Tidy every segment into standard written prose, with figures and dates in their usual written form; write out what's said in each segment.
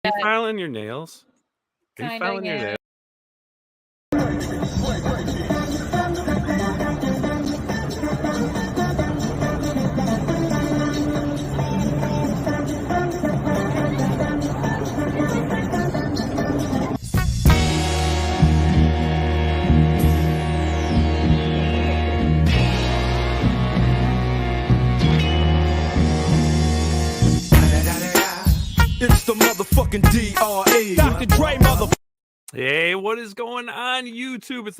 Are you filing your nails? Are you filing your nails? It's the motherfucking DRE. Dr. Dre, motherfucker. Hey, what is going on, YouTube? It's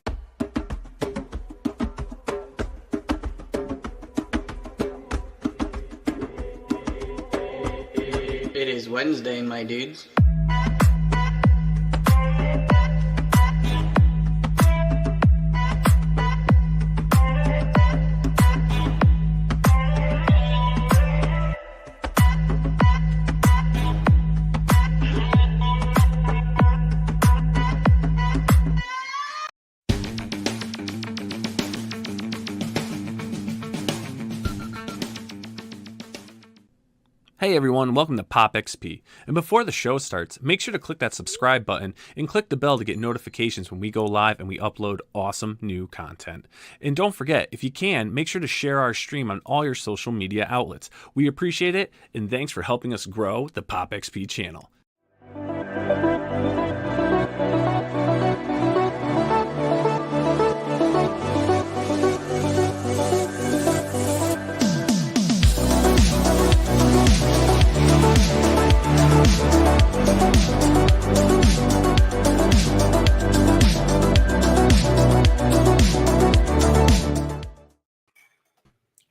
It is Wednesday, my dudes. Hey everyone, welcome to Pop XP. And before the show starts, make sure to click that subscribe button and click the bell to get notifications when we go live and we upload awesome new content. And don't forget, if you can, make sure to share our stream on all your social media outlets. We appreciate it, and thanks for helping us grow the Pop XP channel.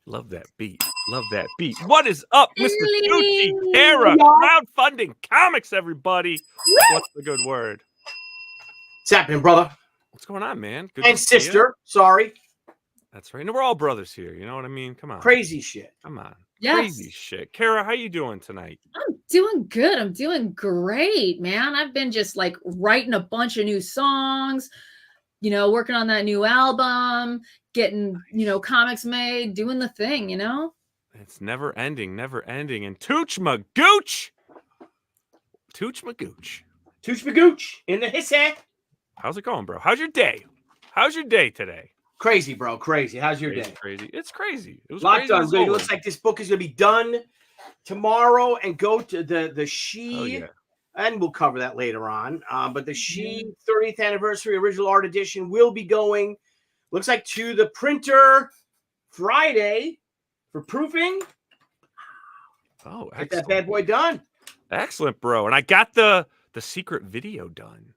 Love that beat. Love that beat. What is up, Mr. Tucci, Cara, crowdfunding comics, everybody? What's the good word? What's happening, brother? What's going on, man? Good and to see you. sister. Sorry. That's right. And we're all brothers here. You know what I mean? Come on. Crazy shit. Come on. Yes. Crazy shit. Cara, how you doing tonight? I'm doing good. I'm doing great, man. I've been just like writing a bunch of new songs, you know, working on that new album, getting, you know, comics made, doing the thing, you know? It's never ending, never ending. And Tooch Magooch. Tooch Magooch. Tooch Magooch in the hissy. How's it going, bro? How's your day? How's your day today? Crazy, bro. Crazy. How's your Crazy, day? Crazy. It's crazy. It was Lot crazy done. as Good. It always. looks like this book is going to be done tomorrow and go to the She. Oh, yeah. And we'll cover that later on. But the She 30th anniversary original art edition will be going, looks like, to the printer Friday for proofing. Oh, Get excellent. that bad boy done. Excellent, bro. And I got the secret video done.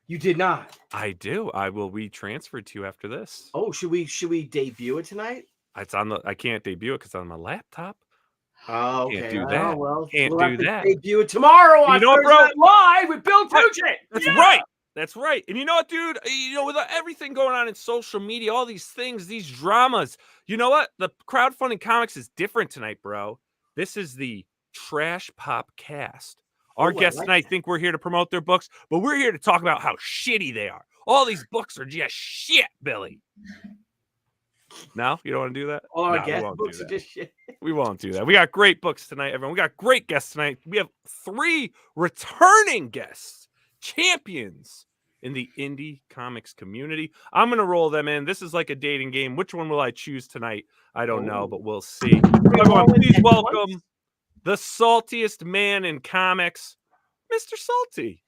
You did not. I do. I will be transferred to you after this. Oh, should we debut it tonight? It's on the. I can't debut it because it's on my laptop. Oh, okay. Can't do that. Well, Can't we'll do have to that. debut it tomorrow on know what, Thursday bro? Night Live with Bill Tucci. That's right. That's right. And you know what, dude? You know, with everything going on in social media, all these things, these dramas, you know what? The crowdfunding comics is different tonight, bro. This is the Trash Pop Cast. Our guests tonight think we're here to promote their books, but we're here to talk about how shitty they are. All these books are just shit, Billy. No, you don't want to do that? All our No, guest we won't books do are that. just shit. We won't do that. We got great books tonight, everyone. We got great guests tonight. We have 3 returning guests, champions in the indie comics community. I'm going to roll them in. This is like a dating game. Which one will I choose tonight? I don't know, but we'll see. Everyone, please welcome the saltiest man in comics, Mr. Salty.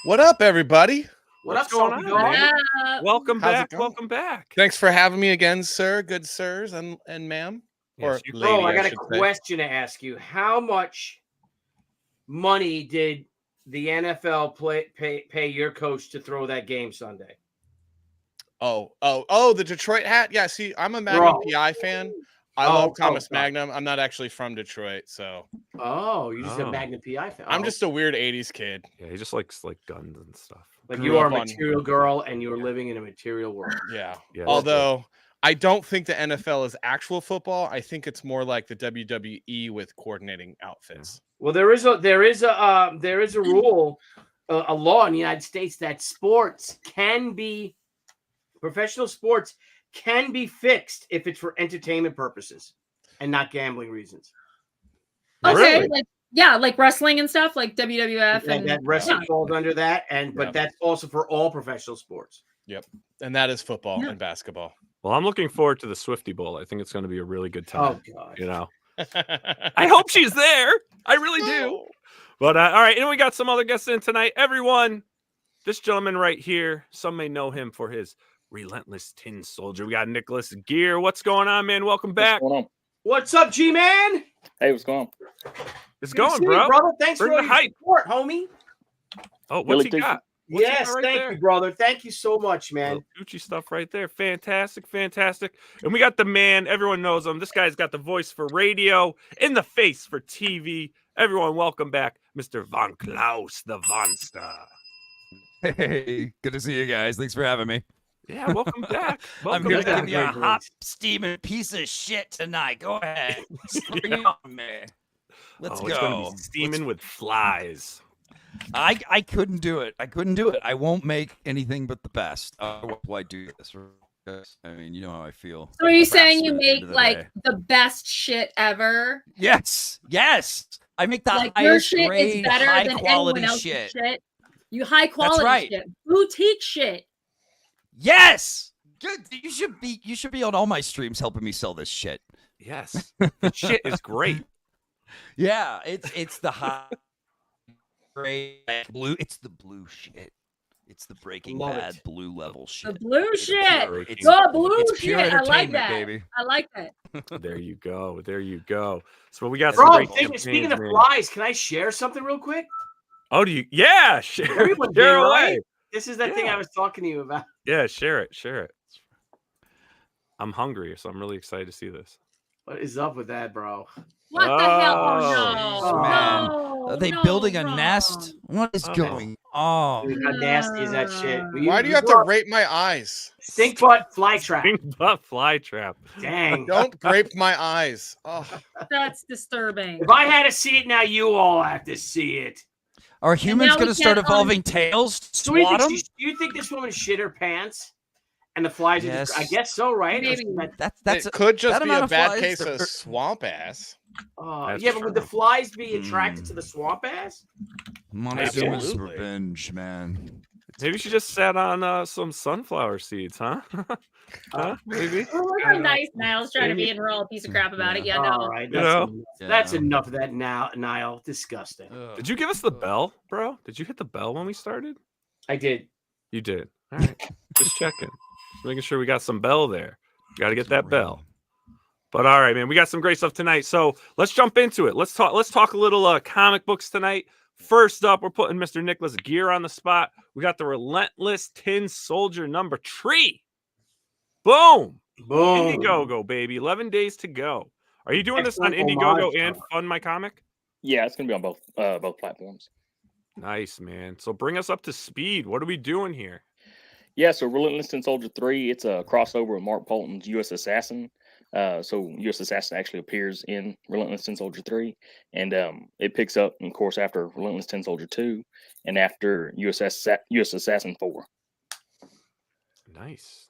What up, everybody? What's going up, on, Salty man? dog? Welcome How's it back. going? Welcome back. Thanks for having me again, sir. Good sirs and ma'am. Yes, Or you- lady, Bro, I got a should say. question to ask you. How much money did the NFL pay your coach to throw that game Sunday? Oh, the Detroit hat. Yeah, see, I'm a Magnum PI fan. I love Thomas Magnum. I'm not actually from Detroit, so Oh, you're just a Oh. Magnum PI fan. I'm just a weird 80s kid. Yeah, he just likes like guns and stuff. like grew you are a up on- material girl and you're living in a material world. Yeah. Yeah, Although I don't think the NFL is actual football. I think it's more like the WWE with coordinating outfits. Well, there is a rule, a law in the United States that professional sports can be fixed if it's for entertainment purposes and not gambling reasons. Okay, Really? Yeah, like wrestling and stuff, like WWF. And that wrestling falls under that, but that's also for all professional sports. Yep. And that is football Yeah. and basketball. Well, I'm looking forward to the Swifty Bowl. I think it's going to be a really good time. Oh God. You know, I hope she's there. I really do. But all right, and we got some other guests in tonight. Everyone, this gentleman right here, some may know him for his Relentless Tin Soldier. We got Nicholas Geer. What's going on, man? Welcome back. What's going on? What's up, G-Man? Hey, what's going on? It's Good to going, see you, bro. brother. Thanks Bring for all the your hype. support, homie. Oh, what's Really he do- got? What's he Yes, got right thank there? you, brother. Thank you so much, man. Little Gucci stuff right there. Fantastic, fantastic. And we got the man. Everyone knows him. This guy's got the voice for radio, in the face for TV. Everyone, welcome back, Mr. Von Klaus, the Vonster. Hey, good to see you guys. Thanks for having me. Yeah, welcome back. I'm Welcome here to back. give you a Great hot, voice. steaming piece of shit tonight. Go ahead. Bring Yeah. it on, man. Let's It's gonna go. be steaming with flies. I couldn't do it. I couldn't do it. I won't make anything but the best. Why do this? I mean, you know how I feel. So are you The saying best you at the make end of the like day. the best shit ever? Yes, yes. I make the Like your highest shit is grade, better high than quality anyone else's shit. shit. You high quality right. shit, boutique shit. Yes. Good. You should be on all my streams helping me sell this shit. Yes. The shit is great. Yeah, it's the high grade blue. It's the blue shit. It's the Breaking Love Bad it. blue level The shit. blue It's shit. pure- it's- The blue it's shit. pure I like entertainment, that. baby. I like that. There you go. There you go. So we got some Bro, great speaking campaigns, of man. flies, can I share something real quick? Oh, do you? Yeah, share, Everyone did, share right? away. This is that thing Yeah. I was talking to you about. Yeah, share it. Share it. I'm hungry, so I'm really excited to see this. What is up with that, bro? What the hell? Oh, Oh, no. man. No, Are they no, building a wrong. nest? What is Oh. going on? Dude, how nasty is that shit? Why do you have to rape my eyes? Stink butt fly trap. Pink butt fly trap. Dang. Don't grape my eyes. Oh, That's disturbing. If I had to see it now, you all have to see it. Are humans now we going to start can't evolving tails? So what do you Swat think? 'em? Do you think this woman shit her pants? And the flies are just, I Yes. guess so, right? Or Maybe. That's it could just that be amount a of bad flies, case they're- of swamp ass. That's yeah, but would the true. flies be attracted to the swamp ass? Montezuma's Absolutely. revenge, man. Maybe she just sat on some sunflower seeds, huh? Huh? Maybe. Oh, look how nice Nile's trying to be in real piece of crap about it. Yeah, no. All right, You that's, know? enough. Yeah. That's enough of that now, Nile. Disgusting. Did you give us the bell, bro? Did you hit the bell when we started? I did. You did. All right. Just checking. Just making sure we got some bell there. Got to get that bell. But all right, man, we got some great stuff tonight. So let's jump into it. Let's talk a little comic books tonight. First up, we're putting Mr. Nicholas Geer on the spot. We got the Relentless Tin Soldier number 3. Boom. Boom. Indiegogo, baby. 11 days to go. Are you doing this on Excellent Indiegogo homage, and bro. Fund My Comic? Yeah, it's gonna be on both platforms. Nice, man. So bring us up to speed. What are we doing here? Yeah, so Relentless Tin Soldier 3, it's a crossover with Mark Polton's U.S. Assassin. So U.S. Assassin actually appears in Relentless Tin Soldier 3, and it picks up, of course, after Relentless Tin Soldier 2 and after U.S. Assassin 4. Nice.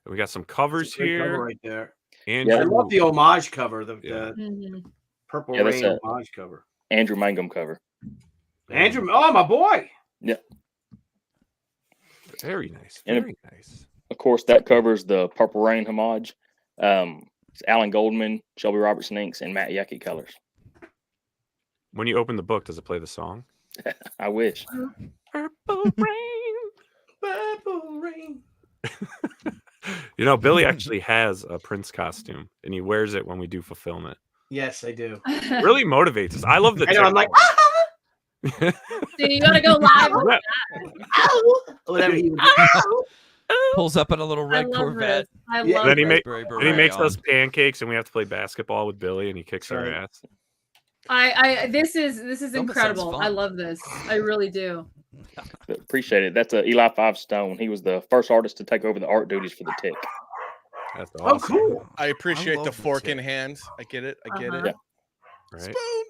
We got some covers Great cover here. right there. And I love the homage cover, the Mhm. Purple Yeah, that's Rain a- homage cover. Andrew Mangum cover. Andrew, oh my boy. very nice. And Very nice. Of course, that covers the Purple Rain homage. It's Alan Goldman, Shelby Robertson inks, and Matt Yackett colors. When you open the book, does it play the song? I wish. Purple rain. Purple Rain. You know, Billy actually has a Prince costume, and he wears it when we do fulfillment. Yes, I do. Really motivates us. I love the. I know, I'm like, So you gotta go live. with Yeah. ow, whatever he would do. Pulls up in a little I red love Corvette. this. I Yeah. love Then he this. ma- Raspberry And he beret makes on. us pancakes, and we have to play basketball with Billy, and he kicks our Right. ass. This is sounds incredible. fun. I love this. I really do. Appreciate it. That's Eli Five Stone. He was the first artist to take over the art duties for the Tick. That's Oh, awesome. cool. I appreciate the love the fork tip. in hand. I get it. I get Uh-huh. it. Right? Spoon.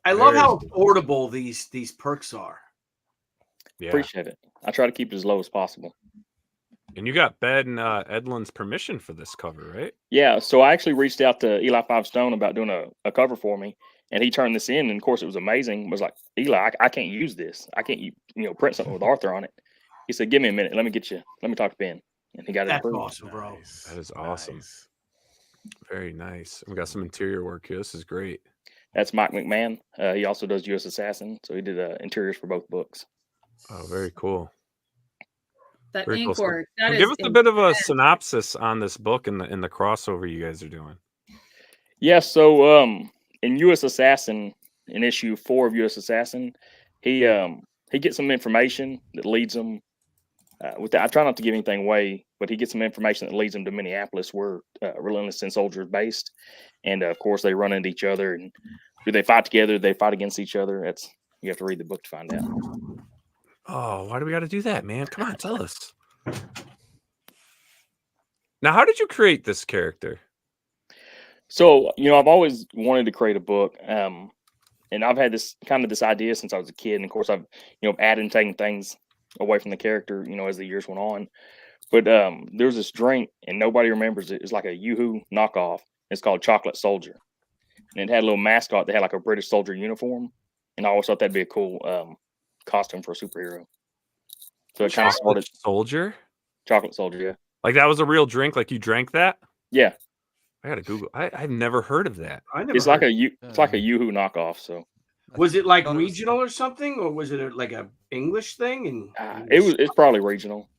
I love Very how cool. affordable these perks are. Yeah. Appreciate it. I try to keep it as low as possible. And you got Ben Edlund's permission for this cover, right? Yeah, so I actually reached out to Eli Five Stone about doing a cover for me, And he turned this in, and of course it was amazing. Was like, Eli, I can't use this. I can't, print something with Arthur on it. He said, give me a minute. Let me talk to Ben. And he got it That's approved. awesome, bro. That is awesome. Very nice. We got some interior work here. This is great. That's Mike McMahon. He also does U.S. Assassin. So he did interiors for both books. Oh, very cool. That Very ink cool. work. That Give is us a bit of a synopsis on this book and the crossover you guys are doing. Yeah, so in U.S. Assassin, in issue 4 of U.S. Assassin, he gets some information that leads him. I try not to give anything away, but he gets some information that leads him to Minneapolis, where Relentless Tin Soldier is based, and of course they run into each other. And do they fight together? Do they fight against each other? You have to read the book to find out. Oh, why do we got to do that, man? Come on, tell us. Now, how did you create this character? So, I've always wanted to create a book, and I've had this idea since I was a kid. And of course, I've added and taken things away from the character, as the years went on. But there's this drink, and nobody remembers it. It's like a Yoo-Hoo knockoff. It's called Chocolate Soldier, and it had a little mascot that had like a British soldier uniform. And I always thought that'd be a cool costume for a superhero. So it kind of started Soldier. Chocolate Soldier, yeah. Like that was a real drink. Like you drank that. Yeah. I gotta Google. I've never heard of that. It's like a Yoo-Hoo knockoff. So was it like regional or something, or was it like a English thing? And it's probably regional.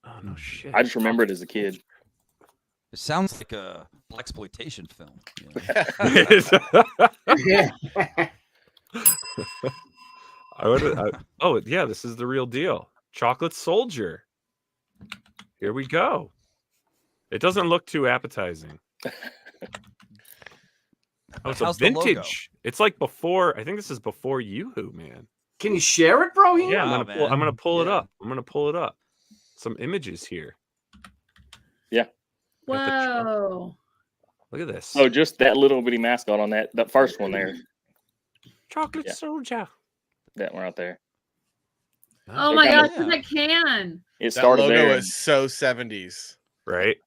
Oh no shit! I just remember it as a kid. It sounds like a exploitation film. Yeah. Oh yeah, this is the real deal. Chocolate Soldier. Here we go. It doesn't look too appetizing. Oh, it's a vintage. It's like before. I think this is before Yoo-Hoo, man. Can you share it, bro? Here? Yeah, I'm gonna pull it up. I'm gonna pull it up. Some images here. Yeah. Whoa. Look at this. So just that little bitty mascot on that first one there. Chocolate Soldier. That one right there. Oh my gosh, I can. It started that logo there. is so 70s. Right?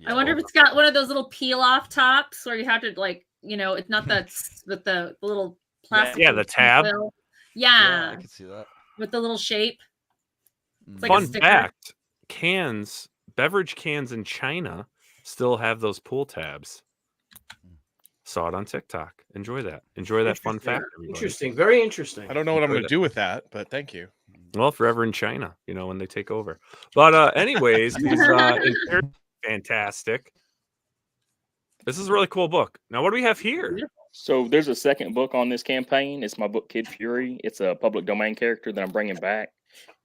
I wonder if it's got one of those little peel off tops where you have to it's not that with the little plastic. Yeah, the tab. Yeah. I can see that. With the little shape. It's like Fun a sticker. fact, beverage cans in China still have those pull tabs. Saw it on TikTok. Enjoy that. Enjoy that fun fact. Everybody. Interesting. Very interesting. I don't know what I'm going to do with that, but thank you. Well, forever in China, when they take over. But anyways, these fantastic. This is a really cool book. Now, what do we have here? So there's a second book on this campaign. It's my book, Kid Fury. It's a public domain character that I'm bringing back.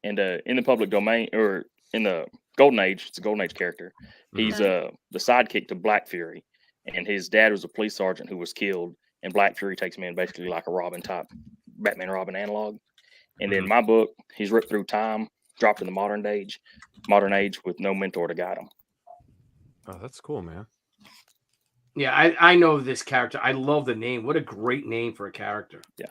And in the public domain, or in the Golden Age, it's a Golden Age character. He's the sidekick to Black Fury. And his dad was a police sergeant who was killed. And Black Fury takes him in basically like a Robin type, Batman Robin analog. And in my book, he's ripped through time, dropped in the modern age with no mentor to guide him. Oh, that's cool, man. Yeah, I know this character. I love the name. What a great name for a character. Yeah.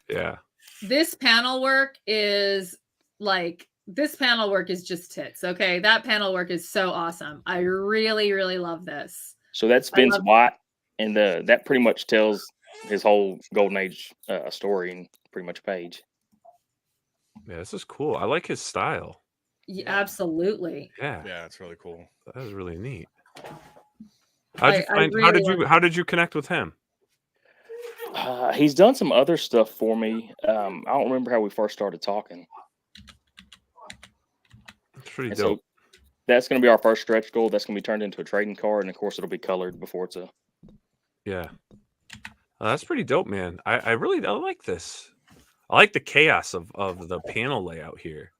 Yeah. This panel work is just tits. Okay. That panel work is so awesome. I really, really love this. So that's Vince Watt. And that pretty much tells his whole Golden Age story in pretty much a page. Yeah, this is cool. I like his style. Yeah, absolutely. Yeah. Yeah, it's really cool. That was really neat. How did you connect with him? He's done some other stuff for me. I don't remember how we first started talking. It's pretty dope. So that's going to be our first stretch goal. That's going to be turned into a trading card, and of course, it'll be colored before it's a. Yeah, that's pretty dope, man. I like this. I like the chaos of the panel layout here.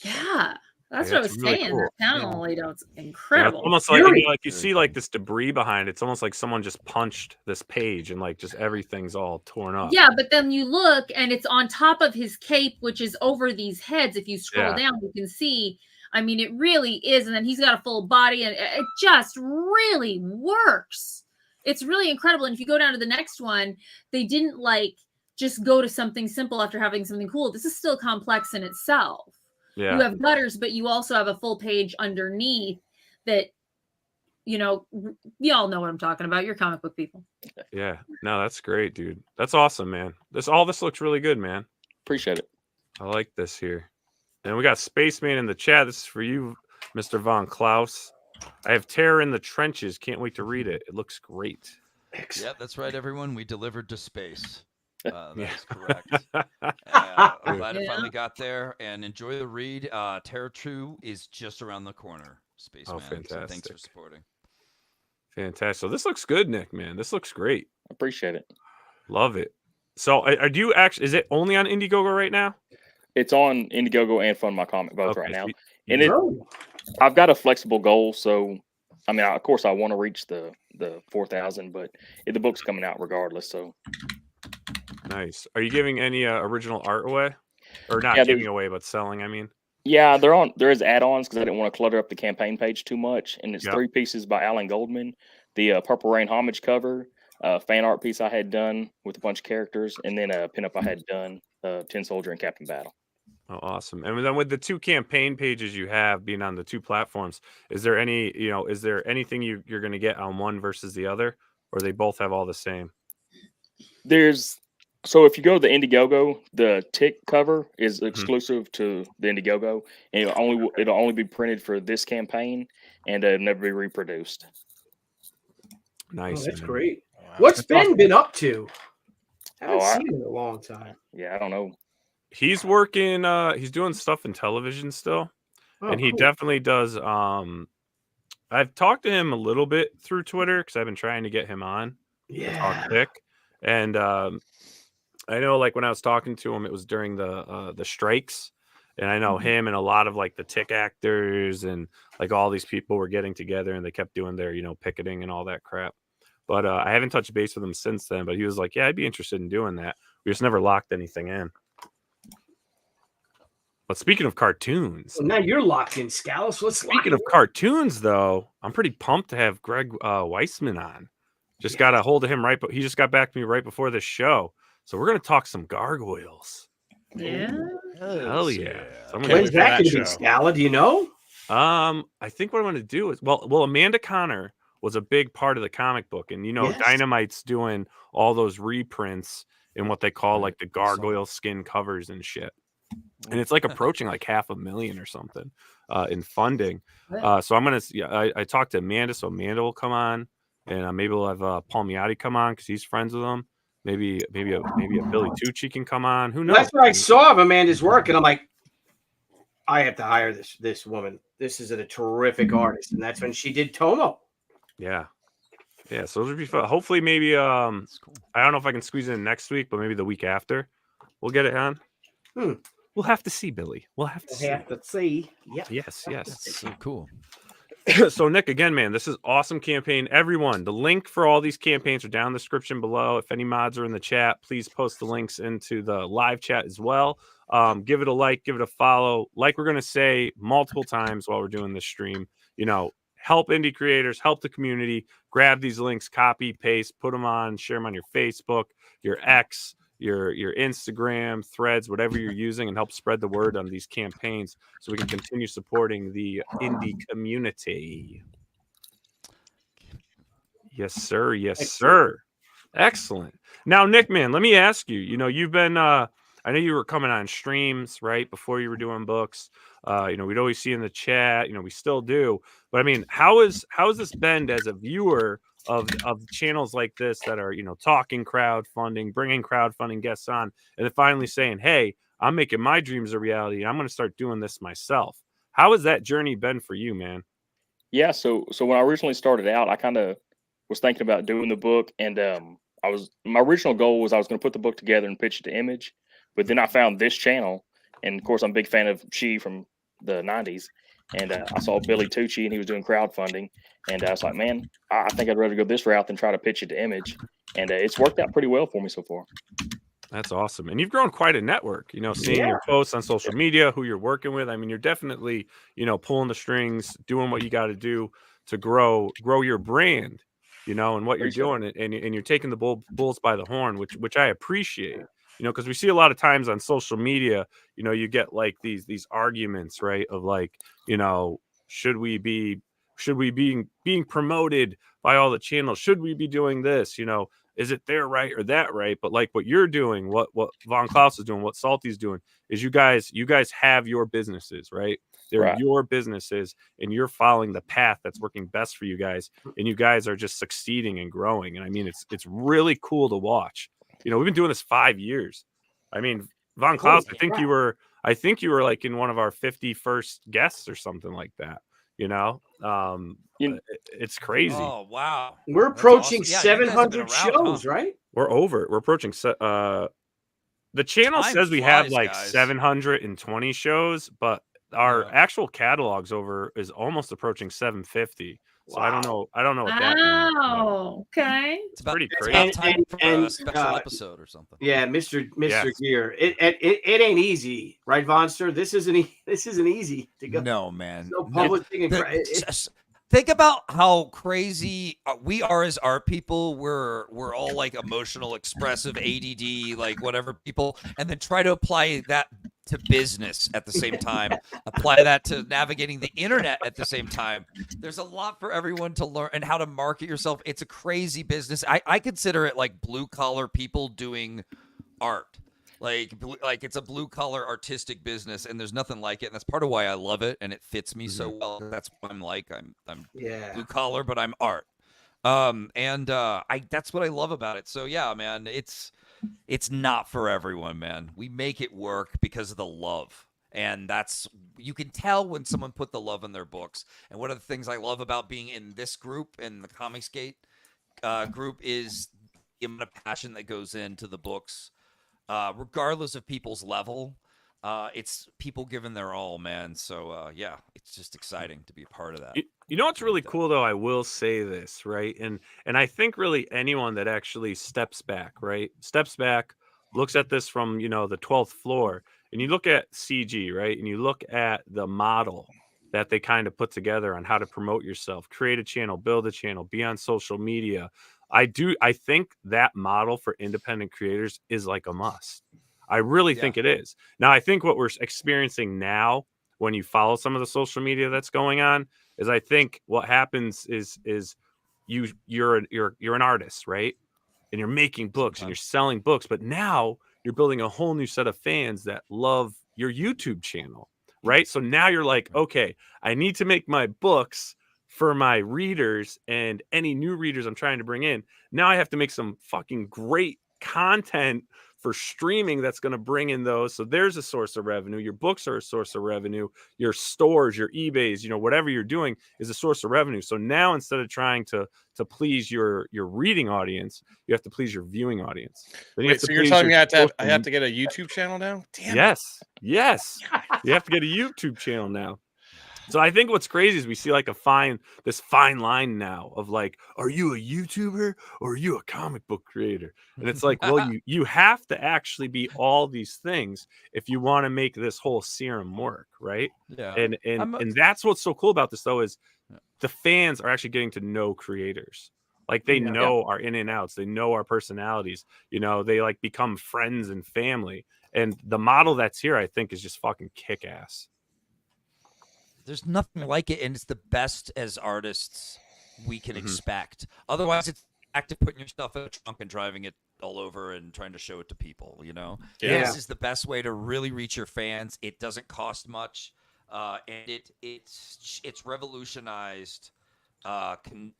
Yeah, that's Yeah, what I was really saying. cool. The panel layout's Yeah, incredible. it's almost like you see like this debris behind. It's almost like someone just punched this page and like just everything's all torn up. Yeah, but then you look and it's on top of his cape, which is over these heads. If you scroll down, you can see. I mean, it really is. And then he's got a full body, and it just really works. It's really incredible. And if you go down to the next one, they didn't just go to something simple after having something cool. This is still complex in itself. Yeah. You have gutters, but you also have a full page underneath that y'all know what I'm talking about. You're comic book people. Yeah. No, that's great, dude. That's awesome, man. All this looks really good, man. Appreciate it. I like this here. And we got Spaceman in the chat. This is for you, Mr. Von Klaus. I have Terror in the Trenches. Can't wait to read it. It looks great. Yeah, that's right, everyone. We delivered to space. That Yeah. is correct. I'm glad it finally got there. And enjoy the read. Terror 2 is just around the corner. Spaceman. So thanks fantastic. for supporting. Fantastic. So this looks good, Nick, man. This looks great. Appreciate it. Love it. So do you actually, is it only on Indiegogo right now? It's on Indiegogo and Fund My Comic both right now. so And I've got a flexible goal. So, I mean, of course, I want to reach the 4,000, but the book's coming out regardless. So nice. Are you giving any original art away? Or not Yeah, giving away, but selling, I mean? yeah, there is add-ons because I didn't want to clutter up the campaign page too much. And it's Yep. 3 pieces by Alan Goldman, the Purple Rain homage cover, fan art piece I had done with a bunch of characters, and then a pinup I had done, Tin Soldier and Captain Battle. Oh, awesome. And then with the 2 campaign pages you have being on the 2 platforms, is there anything you're going to get on one versus the other, or they both have all the same? So if you go to the Indiegogo, the tick cover is exclusive to the Indiegogo, and it'll only be printed for this campaign, and it'll never be reproduced. Nice. That's man. great. Wow. What's Ben been up to? Haven't I- seen him in a long time. Yeah, I don't know. He's working, he's doing stuff in television still. Oh, And he cool. definitely does. I've talked to him a little bit through Twitter because I've been trying to get him on. Yeah. Tick. And I know, like, when I was talking to him, it was during the strikes, and I know him and a lot of like the Tick actors and like all these people were getting together, and they kept doing their picketing and all that crap. But I haven't touched base with him since then. But he was like, "Yeah, I'd be interested in doing that." We just never locked anything in. But speaking of cartoons, Well, now you're locked in, Scala. So let's speaking of cartoons, though, I'm pretty pumped to have Greg Weissman on. Just got a hold of him he just got back to me right before this show. So we're gonna talk some gargoyles. Yeah. Hell yeah! So I'm gonna Can't When's wait for that that going to be, show. Scala? Do you know? I think what I'm gonna do is well, Amanda Connor was a big part of the comic book, and Yes. Dynamite's doing all those reprints in what they call like the gargoyle skin covers and shit. And it's like approaching like $500,000 or something in funding. So I'm gonna I talked to Amanda, so Amanda will come on, and maybe we'll have Paul Miotti come on because he's friends with him. Maybe a Billy Tucci can come on. Who Well, knows? that's what I saw of Amanda's work, and I'm like, I have to hire this woman. This is a terrific artist, and that's when she did Tomo. Yeah. So it'll be fun. Hopefully, maybe That's cool. I don't know if I can squeeze it in next week, but maybe the week after we'll get it on. We'll have to see, Billy. We'll have to I see. have to see. Yeah. Yes. That's so cool. So Nick, again, man, this is awesome campaign. Everyone, the link for all these campaigns are down in the description below. If any mods are in the chat, please post the links into the live chat as well. Give it a like, give it a follow. Like we're gonna say multiple times while we're doing this stream, help indie creators, help the community. Grab these links, copy, paste, put them on, share them on your Facebook, your X, your Instagram, Threads, whatever you're using, and help spread the word on these campaigns so we can continue supporting the indie community. Yes, sir. Yes, sir. Excellent. Now, Nick, man, let me ask you, you've been I know you were coming on streams, right, before you were doing books. We'd always see in the chat, we still do. But I mean, how has this been as a viewer of channels like this that are, talking crowdfunding, bringing crowdfunding guests on, and then finally saying, hey, I'm making my dreams a reality. I'm going to start doing this myself. How has that journey been for you, man? Yeah, so when I originally started out, I kind of was thinking about doing the book, and my original goal was I was going to put the book together and pitch it to Image, but then I found this channel, and of course I'm a big fan of She from the 90s, and I saw Billy Tucci, and he was doing crowdfunding, and I was like, man, I think I'd rather go this route than try to pitch it to Image, and it's worked out pretty well for me so far. That's awesome. And you've grown quite a network, seeing your posts on social media, who you're working with. I mean, you're definitely, pulling the strings, doing what you got to do to grow your brand, and what you're doing. And you're taking the bulls by the horn, which I appreciate, because we see a lot of times on social media, you get like these arguments, right? Of like, should we be Should we be being promoted by all the channels? Should we be doing this? Is it their right or that right? But like what you're doing, what Von Klaus is doing, what Salty's doing, is you guys have your businesses, right? They're Right. your businesses, and you're following the path that's working best for you guys, and you guys are just succeeding and growing. And I mean, it's really cool to watch. We've been doing this 5 years. I mean, Von Klaus, I think you were like in one of our 51st guests or something like that. It's crazy. Oh wow, We're That's approaching awesome. Yeah, you guys have been 700 around, shows, huh? right? We're approaching. The channel Time says we have flies, like guys. 720 shows, but our Yeah. actual catalog's is almost approaching 750. So I don't know what that means. but Wow. Okay. It's about, pretty it's crazy. about time for And, a special uh, episode or something. Yeah, Mr. Yes. Geer. It ain't easy, right, Vonster? This isn't easy to go. No, man. No No. publishing and Just think about how crazy we are as art people. We're all like emotional, expressive, ADD, like whatever people, and then try to apply that to business at the same time. Apply that to navigating the internet at the same time. There's a lot for everyone to learn and how to market yourself. It's a crazy business. I consider it like blue collar people doing art. Like it's a blue collar artistic business, and there's nothing like it. And that's part of why I love it, and it fits me so well. That's what I'm like. I'm yeah. blue collar, but I'm art. That's what I love about it. So yeah, man, it's not for everyone, man. We make it work because of the love. And you can tell when someone put the love in their books. And one of the things I love about being in this group, in the Comicsgate group, is the amount of passion that goes into the books. Regardless of people's level, it's people giving their all, man. So yeah, it's just exciting to be a part of that. You know what's really cool though? I will say this, right? And I think really anyone that actually steps back, looks at this from the 12th floor, and you look at CG, right? And you look at the model that they kind of put together on how to promote yourself, create a channel, build a channel, be on social media. I think that model for independent creators is like a must. I really think it is. Now, I think what we're experiencing now when you follow some of the social media that's going on is I think what happens is you're an artist, right? And you're making books and you're selling books, but now you're building a whole new set of fans that love your YouTube channel, right? So now you're like, okay, I need to make my books for my readers and any new readers I'm trying to bring in. Now I have to make some fucking great content for streaming that's going to bring in those. So there's a source of revenue. Your books are a source of revenue. Your stores, your eBays, whatever you're doing is a source of revenue. So now instead of trying to please your reading audience, you have to please your viewing audience. Then Wait, so you're telling me I have to get a YouTube channel now? Damn. Yes. You have to get a YouTube channel now. So I think what's crazy is we see like this fine line now of like, are you a YouTuber or are you a comic book creator? And it's like, well, you have to actually be all these things if you want to make this whole serum work, right? Yeah. And that's what's so cool about this though is the fans are actually getting to know creators. Like they know our in and outs, they know our personalities, they like become friends and family. And the model that's here, I think, is just fucking kick ass. There's nothing like it, and it's the best as artists we can expect. Otherwise, it's active putting your stuff in a trunk and driving it all over and trying to show it to people, Yeah. This is the best way to really reach your fans. It doesn't cost much, and it's revolutionized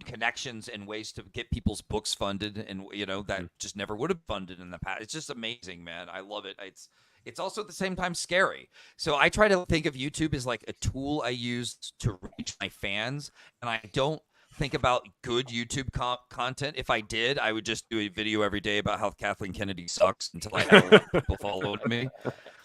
connections and ways to get people's books funded, and that just never would have funded in the past. It's just amazing, man. I love it. It's also at the same time scary. So I try to think of YouTube as like a tool I use to reach my fans, and I don't think about good YouTube content. If I did, I would just do a video every day about how Kathleen Kennedy sucks until I had a lot of people following me.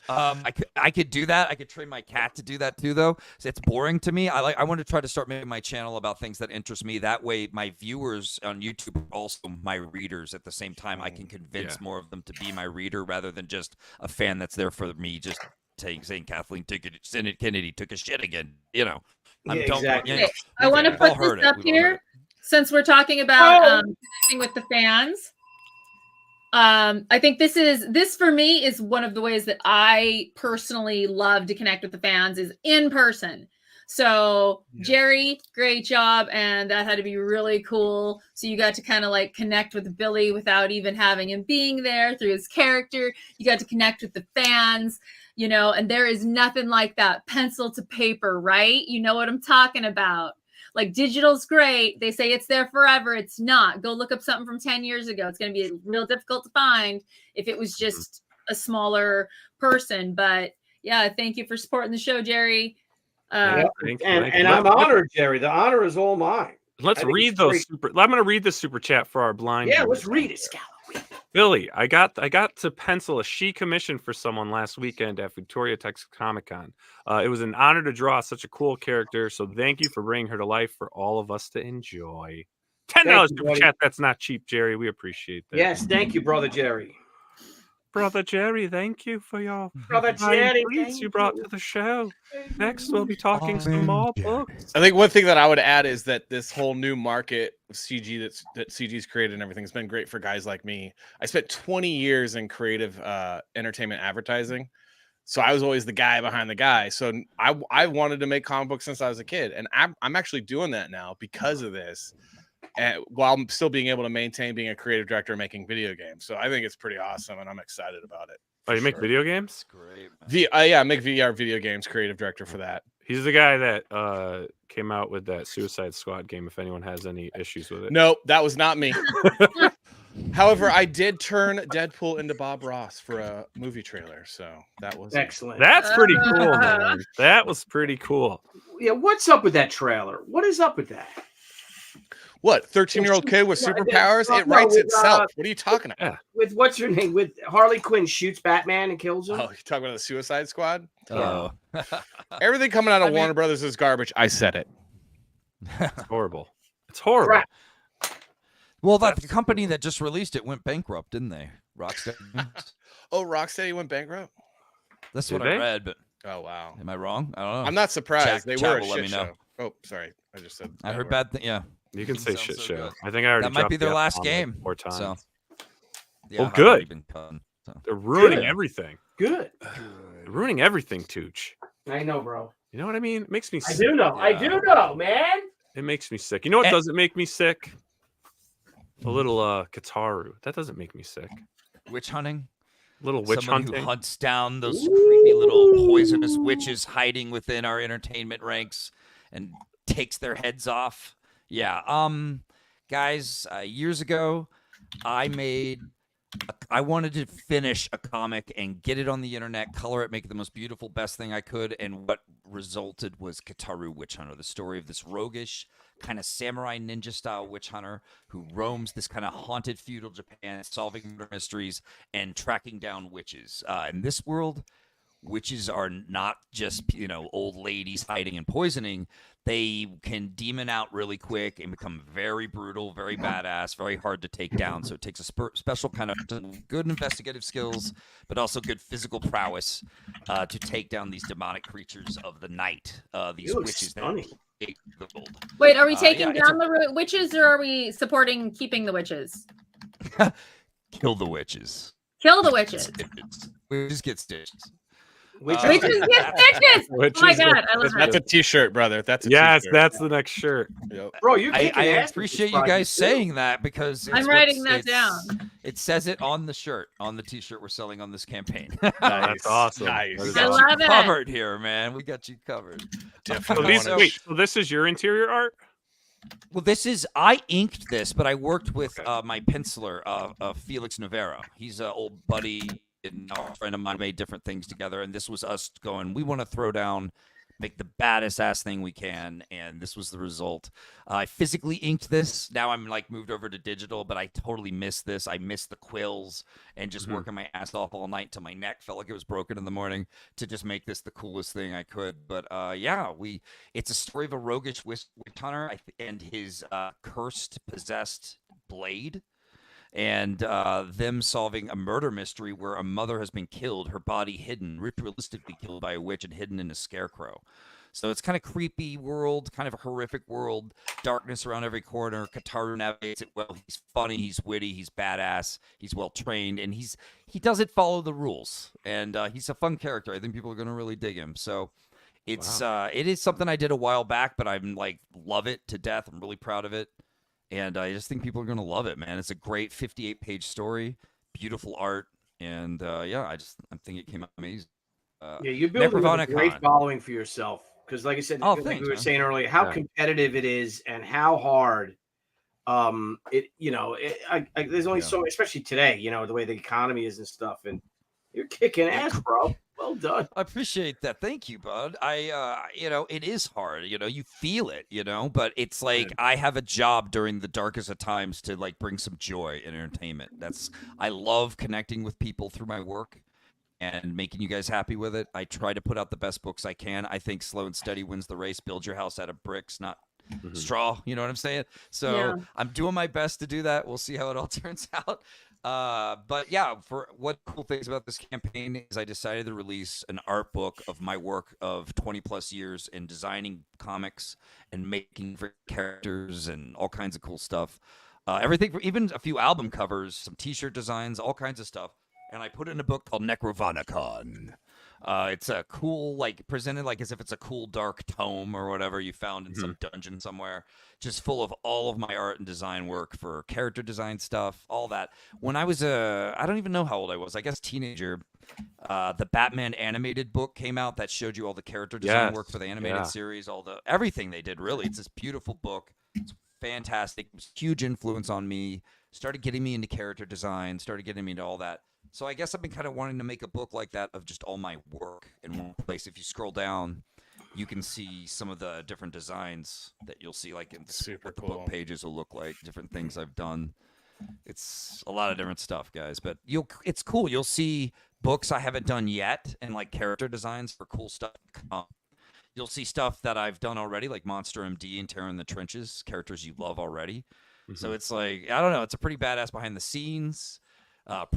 I could do that. I could train my cat to do that too, though. So it's boring to me. I want to try to start making my channel about things that interest me. That way, my viewers on YouTube are also my readers at the same time. I can convince more of them to be my reader rather than just a fan that's there for me, just saying Kathleen Kennedy took a shit again. Exactly. I want to put this up here since we're talking about connecting with the fans. I think this for me is one of the ways that I personally love to connect with the fans is in person. So Jerry, great job, and that had to be really cool. So you got to kind of like connect with Billy without even having him being there through his character. You got to connect with the fans, you know, and there is nothing like that pencil to paper, right? You know what I'm talking about. Like digital's great. They say it's there forever. It's not. Go look up something from 10 years ago. It's going to be real difficult to find if it was just a smaller person. But yeah, thank you for supporting the show, Jerry. And I'm honored, Jerry. The honor is all mine. Let's read those super. I'm going to read the super chat for our blind. Yeah, let's read it, Scala. Billy, I got to pencil a she commission for someone last weekend at Victoria, Texas Comic Con. It was an honor to draw such a cool character. So thank you for bringing her to life for all of us to enjoy. $10 super chat. That's not cheap, Jerry. We appreciate that. Yes, thank you, brother Jerry. Brother Jerry, thank you for your Brother Jerry, tweets you brought to the show. Next, we'll be talking some more books. I think one thing that I would add is that this whole new market of CG that CG's created and everything has been great for guys like me. I spent 20 years in creative entertainment advertising. So I was always the guy behind the guy. So I wanted to make comic books since I was a kid. And I'm actually doing that now because of this. And while I'm still being able to maintain being a creative director and making video games. So I think it's pretty awesome and I'm excited about it. Oh, you make video games? Great. Yeah, I make VR video games, creative director for that. He's the guy that came out with that Suicide Squad game, if anyone has any issues with it. Nope, that was not me. However, I did turn Deadpool into Bob Ross for a movie trailer. So that was excellent. That's pretty cool, man. That was pretty cool. Yeah, what's up with that trailer? What is up with that? What, 13-year-old kid with superpowers? It writes itself. What are you talking about? With what's her name? With Harley Quinn shoots Batman and kills him? Oh, you're talking about the Suicide Squad? Oh. Everything coming out of Warner Brothers is garbage. I said it. It's horrible. It's horrible. Right. Well, the company that just released it went bankrupt, didn't they? Rocksteady. Oh, Rocksteady went bankrupt? That's Did what they? I read, but Oh, wow. am I wrong? I don't know. I'm not surprised. They were a will let shit me know. show. Oh, sorry. I just said I heard word. bad thing. Yeah. You can say Sounds shit so show. good. I think I already That might dropped be their the last F-bomb like game. 4 times. So. Oh, I've good. already been cut, so. They're ruining Good. everything. Good. They're ruining everything, Tooch. I know, bro. You know what I mean? It makes me I sick. do know. I do know, man. It makes me sick. You know what doesn't make me sick? A little Kitaru. That doesn't make me sick. Witch hunting. Little witch Somebody hunting. who hunts down those creepy little poisonous witches hiding within our entertainment ranks and takes their heads off. Yeah. Guys, years ago, I wanted to finish a comic and get it on the internet, color it, make it the most beautiful, best thing I could. And what resulted was Kitaru Witch Hunter, the story of this roguish, kind of samurai ninja style witch hunter who roams this kind of haunted feudal Japan, solving murder mysteries and tracking down witches. In this world, witches are not just, old ladies hiding and poisoning. They can demon out really quick and become very brutal, very badass, very hard to take down. So it takes a special kind of good investigative skills, but also good physical prowess to take down these demonic creatures of the night. These witches. Wait, are we taking yeah, down the witches or are we supporting keeping the witches? Kill the witches. Kill the witches. Witches get stitches. Witches get stitches. Oh my god, I love That's that. a t-shirt, brother. That's a Yes, t-shirt. that's the next shirt. Yep. Bro, you're I kicking ass appreciate with you this guys project, too. saying that because I'm writing that down. It says it on the shirt, on the t-shirt we're selling on this campaign. That's awesome. Nice. That is We I got awesome. love you it. covered here, man. We got you covered. So Definitely. so this is your interior art? Well, I inked this, but I worked with my penciler, Felix Navarro. He's an old buddy and a friend of mine, made different things together. And this was us going, we want to throw down, make the baddest ass thing we can. And this was the result. I physically inked this. Now I'm moved over to digital, but I totally missed this. I missed the quills and just working my ass off all night till my neck felt like it was broken in the morning to just make this the coolest thing I could. But it's a story of a roguish witch hunter and his cursed, possessed blade. And them solving a murder mystery where a mother has been killed, her body hidden, ritualistically killed by a witch and hidden in a scarecrow. So it's kind of creepy world, kind of a horrific world, darkness around every corner. Kitaru navigates it well. He's funny, he's witty, he's badass, he's well trained, and he doesn't follow the rules. And he's a fun character. I think people are going to really dig him. So It's it is something I did a while back, but I'm like love it to death. I'm really proud of it, and I just think people are gonna love it, man. It's a great 58-page story, beautiful art, and yeah, I think it came out amazing. Yeah, you're building a great Necrovanicon. following for yourself because, like I said, Oh, like thanks, we were man. saying earlier, how Yeah. competitive it is and how hard. There's only Yeah. so, especially today, the way the economy is and stuff, and you're kicking Yeah, ass, bro. Well done. I appreciate that. Thank you, bud. It is hard, you feel it, but it's like I have a job during the darkest of times to like bring some joy and entertainment. I love connecting with people through my work and making you guys happy with it. I try to put out the best books I can. I think slow and steady wins the race. Build your house out of bricks, not straw. You know what I'm saying? So Yeah. I'm doing my best to do that. We'll see how it all turns out. But yeah, for what cool things about this campaign is I decided to release an art book of my work of 20 plus years in designing comics and making characters and all kinds of cool stuff. Everything from even a few album covers, some t-shirt designs, all kinds of stuff. And I put it in a book called Necrovanicon. It's a cool, like presented like as if it's a cool dark tome or whatever you found in some dungeon somewhere, just full of all of my art and design work for character design stuff, all that. When I was I don't even know how old I was, I guess teenager, the Batman animated book came out that showed you all the character design work for the animated series, everything they did, really. It's this beautiful book. It's fantastic. It was a huge influence on me. Started getting me into character design, started getting me into all that. So I guess I've been kind of wanting to make a book like that of just all my work in one place. If you scroll down, you can see some of the different designs that you'll see, like in Super what the cool. book pages will look like, different things I've done. It's a lot of different stuff, guys, but it's cool. You'll see books I haven't done yet and like character designs for cool stuff. You'll see stuff that I've done already, like Monster MD and Terror in the Trenches, characters you love already. So it's like, I don't know, it's a pretty badass behind the scenes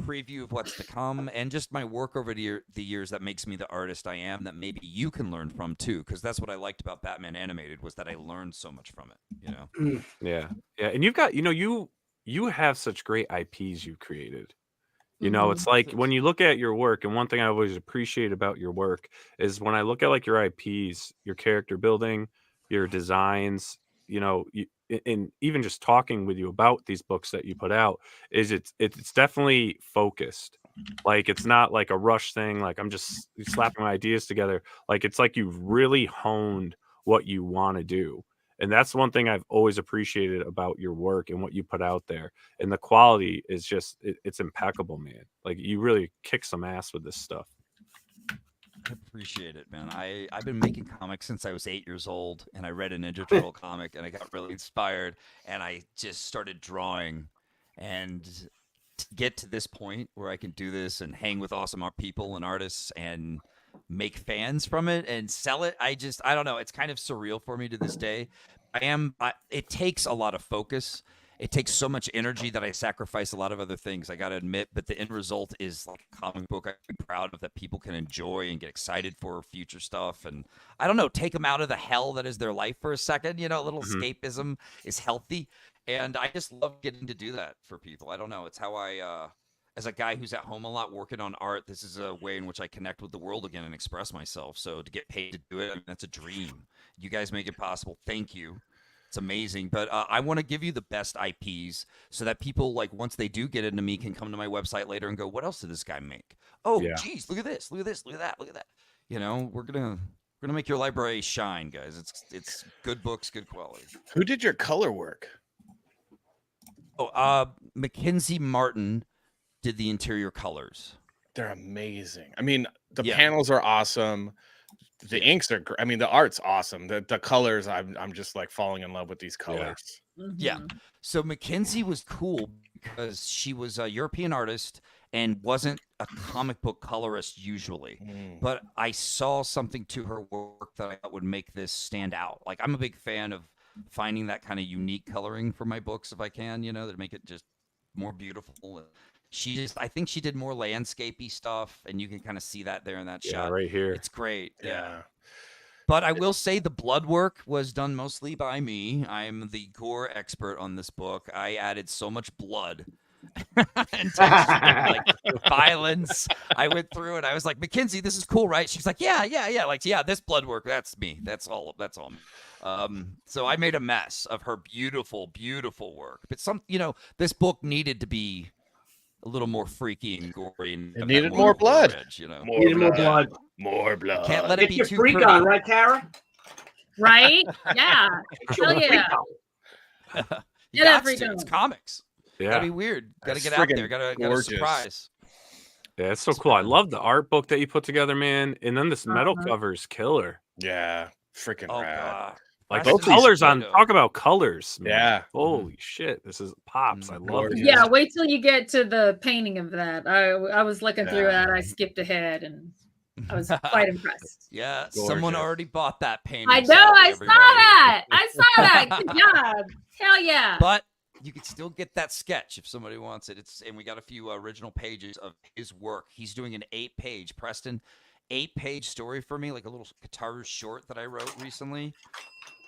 preview of what's to come, and just my work over the years that makes me the artist I am, that maybe you can learn from too, because that's what I liked about Batman Animated, was that I learned so much from it. Yeah. And you've got, you have such great IPs you've created. It's like when you look at your work, and one thing I always appreciate about your work is when I look at like your IPs, your character building, your designs, and even just talking with you about these books that you put out, is it's definitely focused. Like it's not like a rush thing. Like I'm just slapping my ideas together. Like it's like you've really honed what you want to do. And that's one thing I've always appreciated about your work and what you put out there. And the quality is just, it's impeccable, man. Like you really kick some ass with this stuff. I appreciate it, man. I've been making comics since I was 8 years old, and I read a Ninja Turtle comic, and I got really inspired, and I just started drawing. And to get to this point where I can do this and hang with awesome people and artists and make fans from it and sell it, I don't know. It's kind of surreal for me to this day. It takes a lot of focus. It takes so much energy that I sacrifice a lot of other things, I got to admit, but the end result is like a comic book I'm proud of, that people can enjoy and get excited for future stuff. And I don't know, take them out of the hell that is their life for a second. A little escapism is healthy. And I just love getting to do that for people. I don't know. It's how I, as a guy who's at home a lot working on art, this is a way in which I connect with the world again and express myself. So to get paid to do it, I mean, that's a dream. You guys make it possible. Thank you. It's amazing. But I want to give you the best IPs so that people, like, once they do get into me, can come to my website later and go, what else did this guy make? Oh, geez, look at this, look at this, look at that, look at that. We're gonna make your library shine, guys. It's good books, good quality. Who did your color work? Mackenzie Martin did the interior colors. They're amazing. I mean, the panels are awesome. The inks are great. I mean, the art's awesome. The colors, I'm just like falling in love with these colors. Yeah. So Mackenzie was cool because she was a European artist and wasn't a comic book colorist usually. But I saw something to her work that I thought would make this stand out. Like, I'm a big fan of finding that kind of unique coloring for my books if I can, that make it just more beautiful. I think she did more landscapey stuff, and you can kind of see that there in that shot right here. It's great. Yeah. But I will say the blood work was done mostly by me. I'm the gore expert on this book. I added so much blood like violence. I went through it. I was like, Mackenzie, this is cool, right? She's like, yeah. Like, yeah, this blood work, that's me. That's all me. So I made a mess of her beautiful, beautiful work. But this book needed to be a little more freaky and gory. And it needed more blood. Edge, More blood. More blood. Can't let it Get be your too freak pretty. on, right, Cara? Right? Yeah. Hell yeah. You got to. It's comics. Yeah. Gotta be weird. Gotta That's get out there. friggin' Gotta surprise. Yeah, it's so cool. I love the art book that you put together, man. And then this metal cover is killer. Yeah, freaking rad. God. Like Preston the colors on. Photo. Talk about colors, man. Yeah. Holy shit, this is pops. I love it. Yeah, wait till you get to the painting of that. I was looking through that. I skipped ahead and I was quite impressed. Yeah, someone already bought that painting. I know. I saw that. Good job. Hell yeah. But you can still get that sketch if somebody wants it. And we got a few original pages of his work. He's doing an 8-page, Preston, 8-page story for me, like a little Kitaru short that I wrote recently.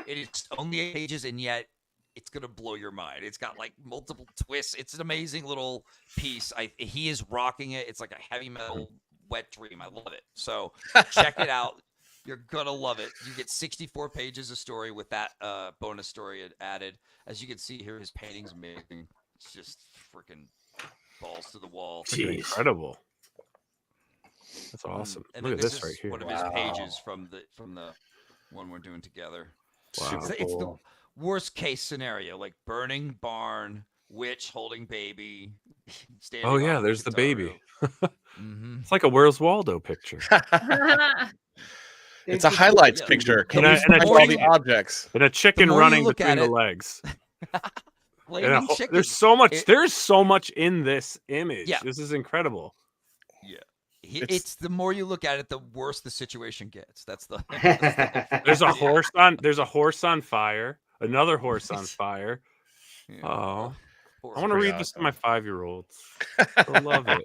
It is only 8 pages, and yet it's gonna blow your mind. It's got like multiple twists. It's an amazing little piece. He is rocking it. It's like a heavy metal wet dream. I love it. So check it out. You're gonna love it. You get 64 pages of story with that bonus story added. As you can see here, his painting's amazing. It's just freaking balls to the wall. Jeez. Incredible. That's awesome. And Look at this right here. One of his pages from the one we're doing together. Wow. It's the worst case scenario, like burning barn, witch holding baby. Oh yeah, there's the baby. Mm-hmm. It's like a Where's Waldo picture. It's a highlights picture. And all the objects. And a chicken running between the legs. There's so much. There's so much in this image. Yeah. This is incredible. Yeah. It's the more you look at it, the worse the situation gets. That's the. There's a horse on. There's a horse on fire. Another horse on fire. Yeah. Oh, I want to read this to my 5-year-olds. I love it.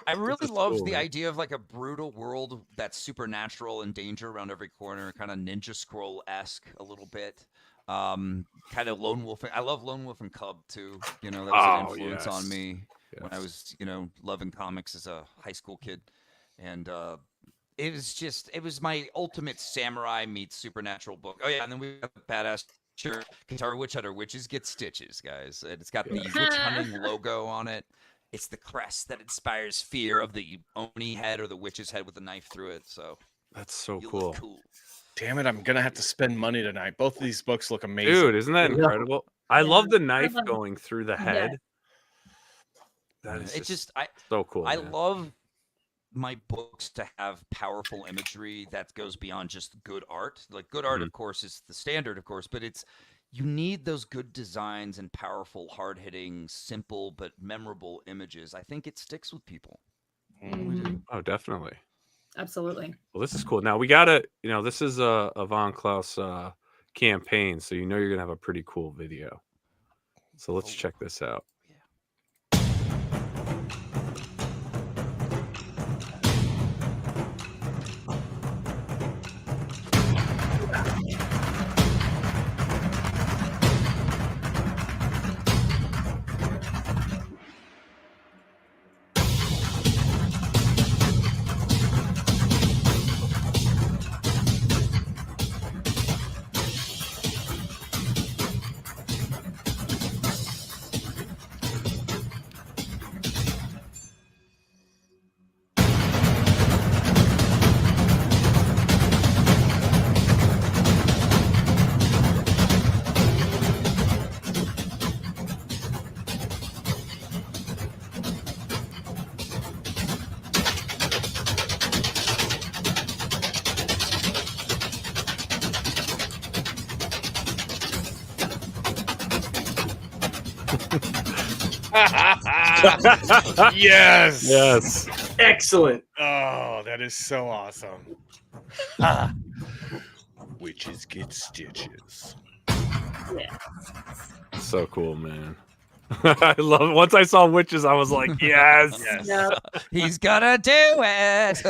I really love the idea of like a brutal world that's supernatural and danger around every corner, kind of Ninja Scroll-esque a little bit. Kind of Lone Wolf. I love Lone Wolf and Cub too. That was an influence on me when I was, loving comics as a high school kid. And it was my ultimate samurai meets supernatural book. Oh yeah, and then we got the badass shirt, Kitaru Witch Hunter. Witches get stitches, guys. And it's got the witch hunting logo on it. It's the crest that inspires fear of the Oni head or the witch's head with a knife through it. So that's so cool. Damn it, I'm gonna have to spend money tonight. Both of these books look amazing. Dude, isn't that incredible? I love the knife going through the head. That is so cool. I love my books to have powerful imagery that goes beyond just good art. Like good art, of course, is the standard, of course, but you need those good designs and powerful, hard-hitting, simple but memorable images. I think it sticks with people. Oh, definitely. Absolutely. Well, this is cool. Now we gotta, this is a Von Klaus campaign, so you're gonna have a pretty cool video. So let's check this out. Yes. Yes. Excellent. Oh, that is so awesome. Witches get stitches. Yeah. So cool, man. I love it. Once I saw witches, I was like, yes. Yep. He's gonna do it.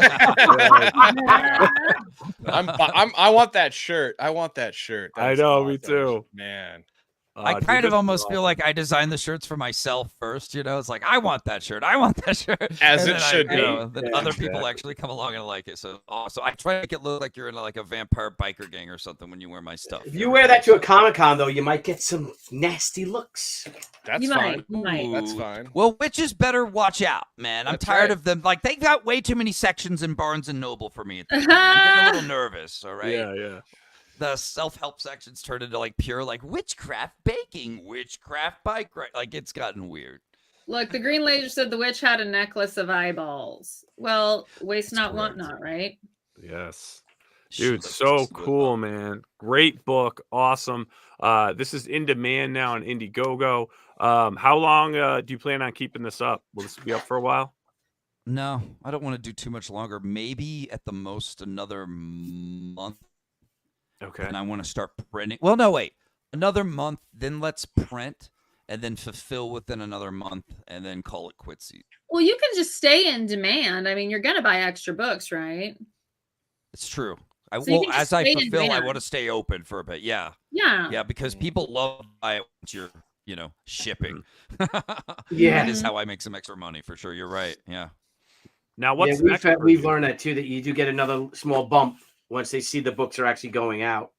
I want that shirt. I want that shirt. I That's know, me awesome. too. Man. I Dude, kind this of is almost feel awesome. like I designed the shirts for myself first. It's like I want that shirt. I want that shirt. As And it then should be. Then Yeah, other people exactly. actually come along and like it. So I try to make it look like you're in like a vampire biker gang or something when you wear my stuff. If you wear that to a Comic-Con, though, you might get some nasty looks. That's You fine. might. That's Ooh. fine. Well, witches better watch out, man. I'm That's tired right. of them. Like they've got way too many sections in Barnes and Noble for me. At this point. I'm getting a little nervous. All right. Yeah. The self-help sections turned into like pure like witchcraft baking, witchcraft bike ride. Like it's gotten weird. Look, the Green Lady said the witch had a necklace of eyeballs. Well, waste not, want correct. not, right? Yes. She Dude, looks so just good, cool, though. man. Great book. Awesome. This is in demand now on Indiegogo. How long do you plan on keeping this up? Will this be up for a while? No, I don't want to do too much longer. Maybe at the most another month. Okay. And I want to start printing. Well, no, wait. Another month, then let's print and then fulfill within another month and then call it quitsie. Well, you can just stay in demand. I mean, you're going to buy extra books, right? It's true. So you can just As I stay in fulfill, I demand. want to stay open for a bit. Yeah. Yeah. Yeah, because people love to buy it once you're, shipping. Yeah. That is how I make some extra money for sure. You're right. Yeah. Now, what's Yeah, next? for we've you? learned that too, that you do get another small bump once they see the books are actually going out.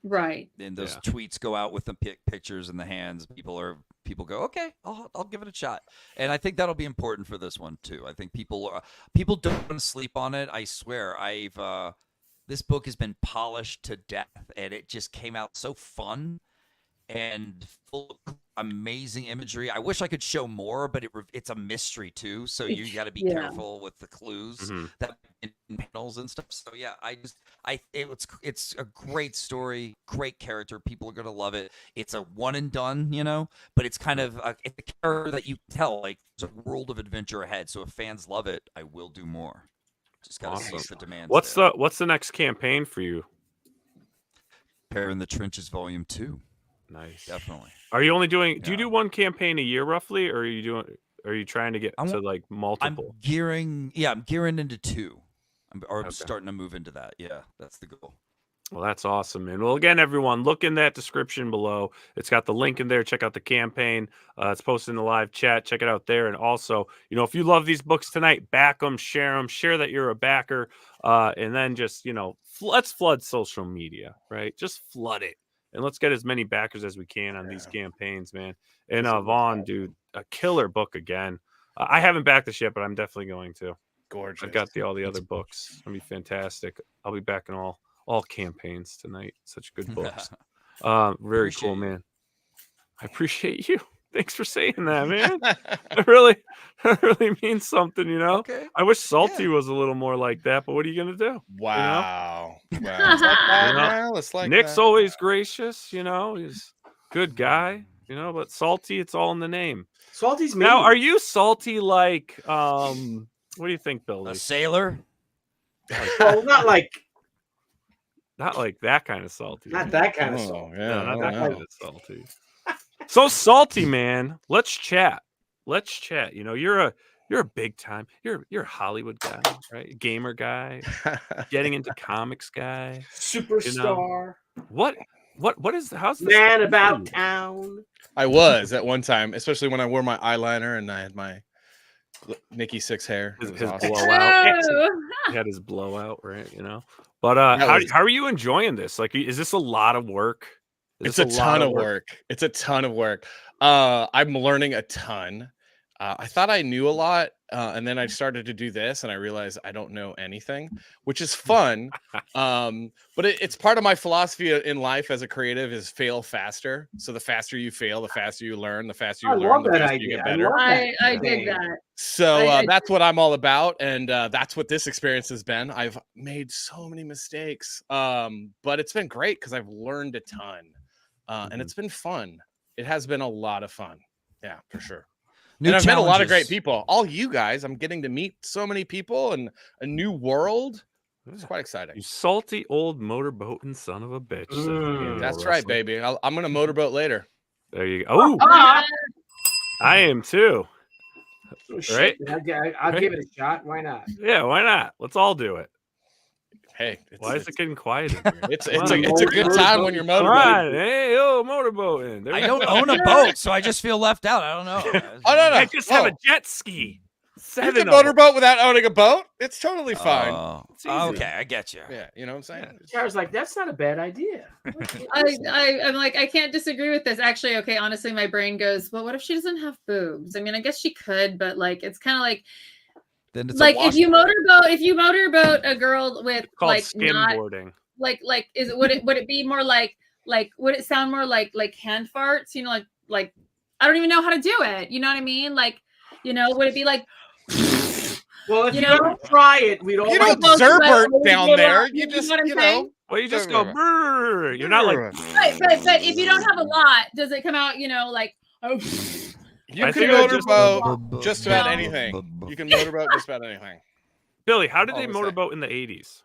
Right. And those Yeah. tweets go out with the pictures in the hands. People go, okay, I'll give it a shot. And I think that'll be important for this one too. I think people don't sleep on it. I swear, this book has been polished to death, and it just came out so fun and full of amazing imagery. I wish I could show more, but it's a mystery too. So you got to be Yeah. careful with the clues Mhm. that in panels and stuff. So yeah, it's a great story, great character. People are gonna love it. It's a one and done, but it's kind of it's a character that you tell like there's a world of adventure ahead. So if fans love it, I will do more. Just gotta see Awesome. if the demand's What's there. the next campaign for you? Pair in the Trenches Volume 2. Nice. Definitely. Are you only doing? Do you Yeah. do one campaign a year roughly, or are you doing? Are you trying to get I to want- like multiple? I'm gearing into 2. I'm Okay. starting to move into that. Yeah, that's the goal. Well, that's awesome, man. Well, again, everyone, look in that description below. It's got the link in there. Check out the campaign. It's posted in the live chat. Check it out there. And also, if you love these books tonight, back them, share that you're a backer. And then just, let's flood social media, right? Just flood it. And let's get as many backers as we can on these campaigns, man. And Vaughn, dude, a killer book again. I haven't backed this yet, but I'm definitely going to. Gorgeous. I've got all the other books. It's gonna be fantastic. I'll be back in all campaigns tonight. Such good books. Very Appreciate cool, you. man. I appreciate you. Thanks for saying that, man. It really means something, Okay. I wish Salty was a little more like that, but what are you gonna do? Wow. Wow. It's like that now. It's like Nick's that. always gracious, he's a good guy, but Salty, it's all in the name. Salty's mean. Now, are you salty like what do you think, Billy? A sailor. Well, not like Not like that kind of salty. not right? that kind of Oh, salt. yeah, No, I not don't that know. kind of salty. So salty, man. Let's chat. You're a big time. You're a Hollywood guy, right? Gamer guy, getting into comics guy. Superstar. How's this Man about town. I was at one time, especially when I wore my eyeliner and I had my Nikki Six hair. It was his awesome. blowout. Oh. He had his blowout, right? But That was- how are you enjoying this? Like, is this a lot of work? It's a ton of work. It's a ton of work. I'm learning a ton. I thought I knew a lot, and then I started to do this, and I realized I don't know anything, which is fun. But it's part of my philosophy in life as a creative is fail faster. So the faster you fail, the faster you learn. The faster you I learn, love the that faster you idea. get better. I dig that. So I that's what I'm all about, and that's what this experience has been. I've made so many mistakes, but it's been great because I've learned a ton, and it's been fun. It has been a lot of fun, yeah, for sure. New And I've met a lot of great challenges. people. All you guys, I'm getting to meet so many people and a new world. It's quite exciting. You salty old motorboating son of a bitch. said Daniel That's right, Wrestling. baby. I'm gonna motorboat later. There you go. Oh, Ah! I am too. Oh, shit. I'll give it a shot. Why not? Yeah, why not? Let's all do it. Hey, Why is it getting quiet in here? It's Come on. a good time when you're All right, motivated. hey, yo, motorboating. There I we don't go. own a boat, so I just feel left out. I don't know. Oh no, I no. just have Oh, a jet ski. you 7 can of them. motorboat without owning a boat. It's totally fine. Oh, It's easy. okay, I get you. Yeah, you know what I'm saying? Cara's like, that's not a bad idea. I'm like, I can't disagree with this. Actually, okay, honestly, my brain goes, well, what if she doesn't have boobs? I mean, I guess she could, but like, it's kind of like, Then it's like a if you motorboat a girl with It's called like not skimboarding. like is it would it be more like would it sound more like hand farts? You know, like I don't even know how to do it. You know what I mean? Like, you know, would it be like? Well, if You you, know- don't try it, we don't. You like don't Well, Zerbert well, down you know there. what- You you just, know what I'm you saying? know. Well, you just go. Brrr. You're not like. Right, but if you don't have a lot, does it come out? You know, like oh. You I can think I just- motorboat just about No. anything. You can motorboat just about anything. Billy, how did All they the same. motorboat in the 80s?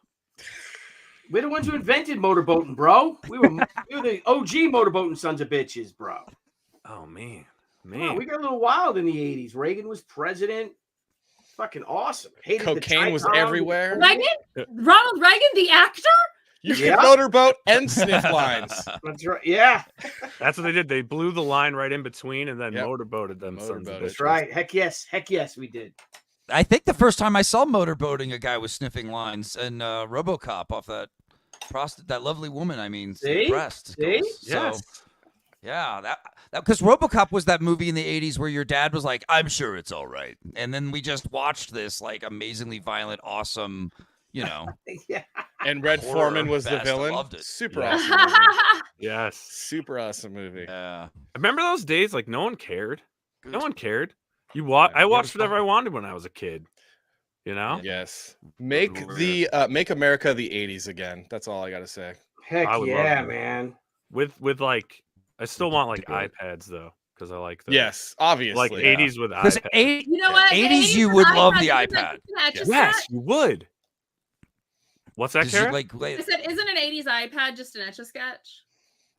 We're the ones who invented motorboating, bro. We were the OG motorboating sons of bitches, bro. Oh man, Come on, man. we got a little wild in the 80s. Reagan was president. Fucking awesome. Hated the Cocaine was Tycon. everywhere. Reagan, Ronald Reagan, the actor. You Yeah. can motorboat and sniff lines. That's right. Yeah, That's what they did. They blew the line right in between and then Yep. motorboated them. Sons of Motorboated. that's bitches. right. Heck yes, we did. I think the first time I saw motorboating, a guy was sniffing lines and RoboCop off that that lovely woman. I mean, See? breast. See? So, Yes. yeah, that because RoboCop was that movie in the '80s where your dad was like, "I'm sure it's all right," and then we just watched this like amazingly violent, awesome, you know. Yeah. And Red Horror Foreman was the fest. I villain. loved it. Super Yeah. awesome movie. Yes. Super awesome movie. Yeah. Remember those days? Like no one cared. No Good. one cared. You watch. Yeah, I it was watched whatever fun. I wanted when I was a kid. You know. Yes. Make make America the 80s again. That's all I gotta say. Heck I would love yeah, that. man. With like, I still want like Do it. iPads though, because I like the Yes, obviously. like 80s with Because iPads. You know what? The 80s, you with would love the isn't iPad. that just Yes, that? you would. What's that, Did you, Cara? like, I said, isn't an '80s iPad just an etch-a-sketch?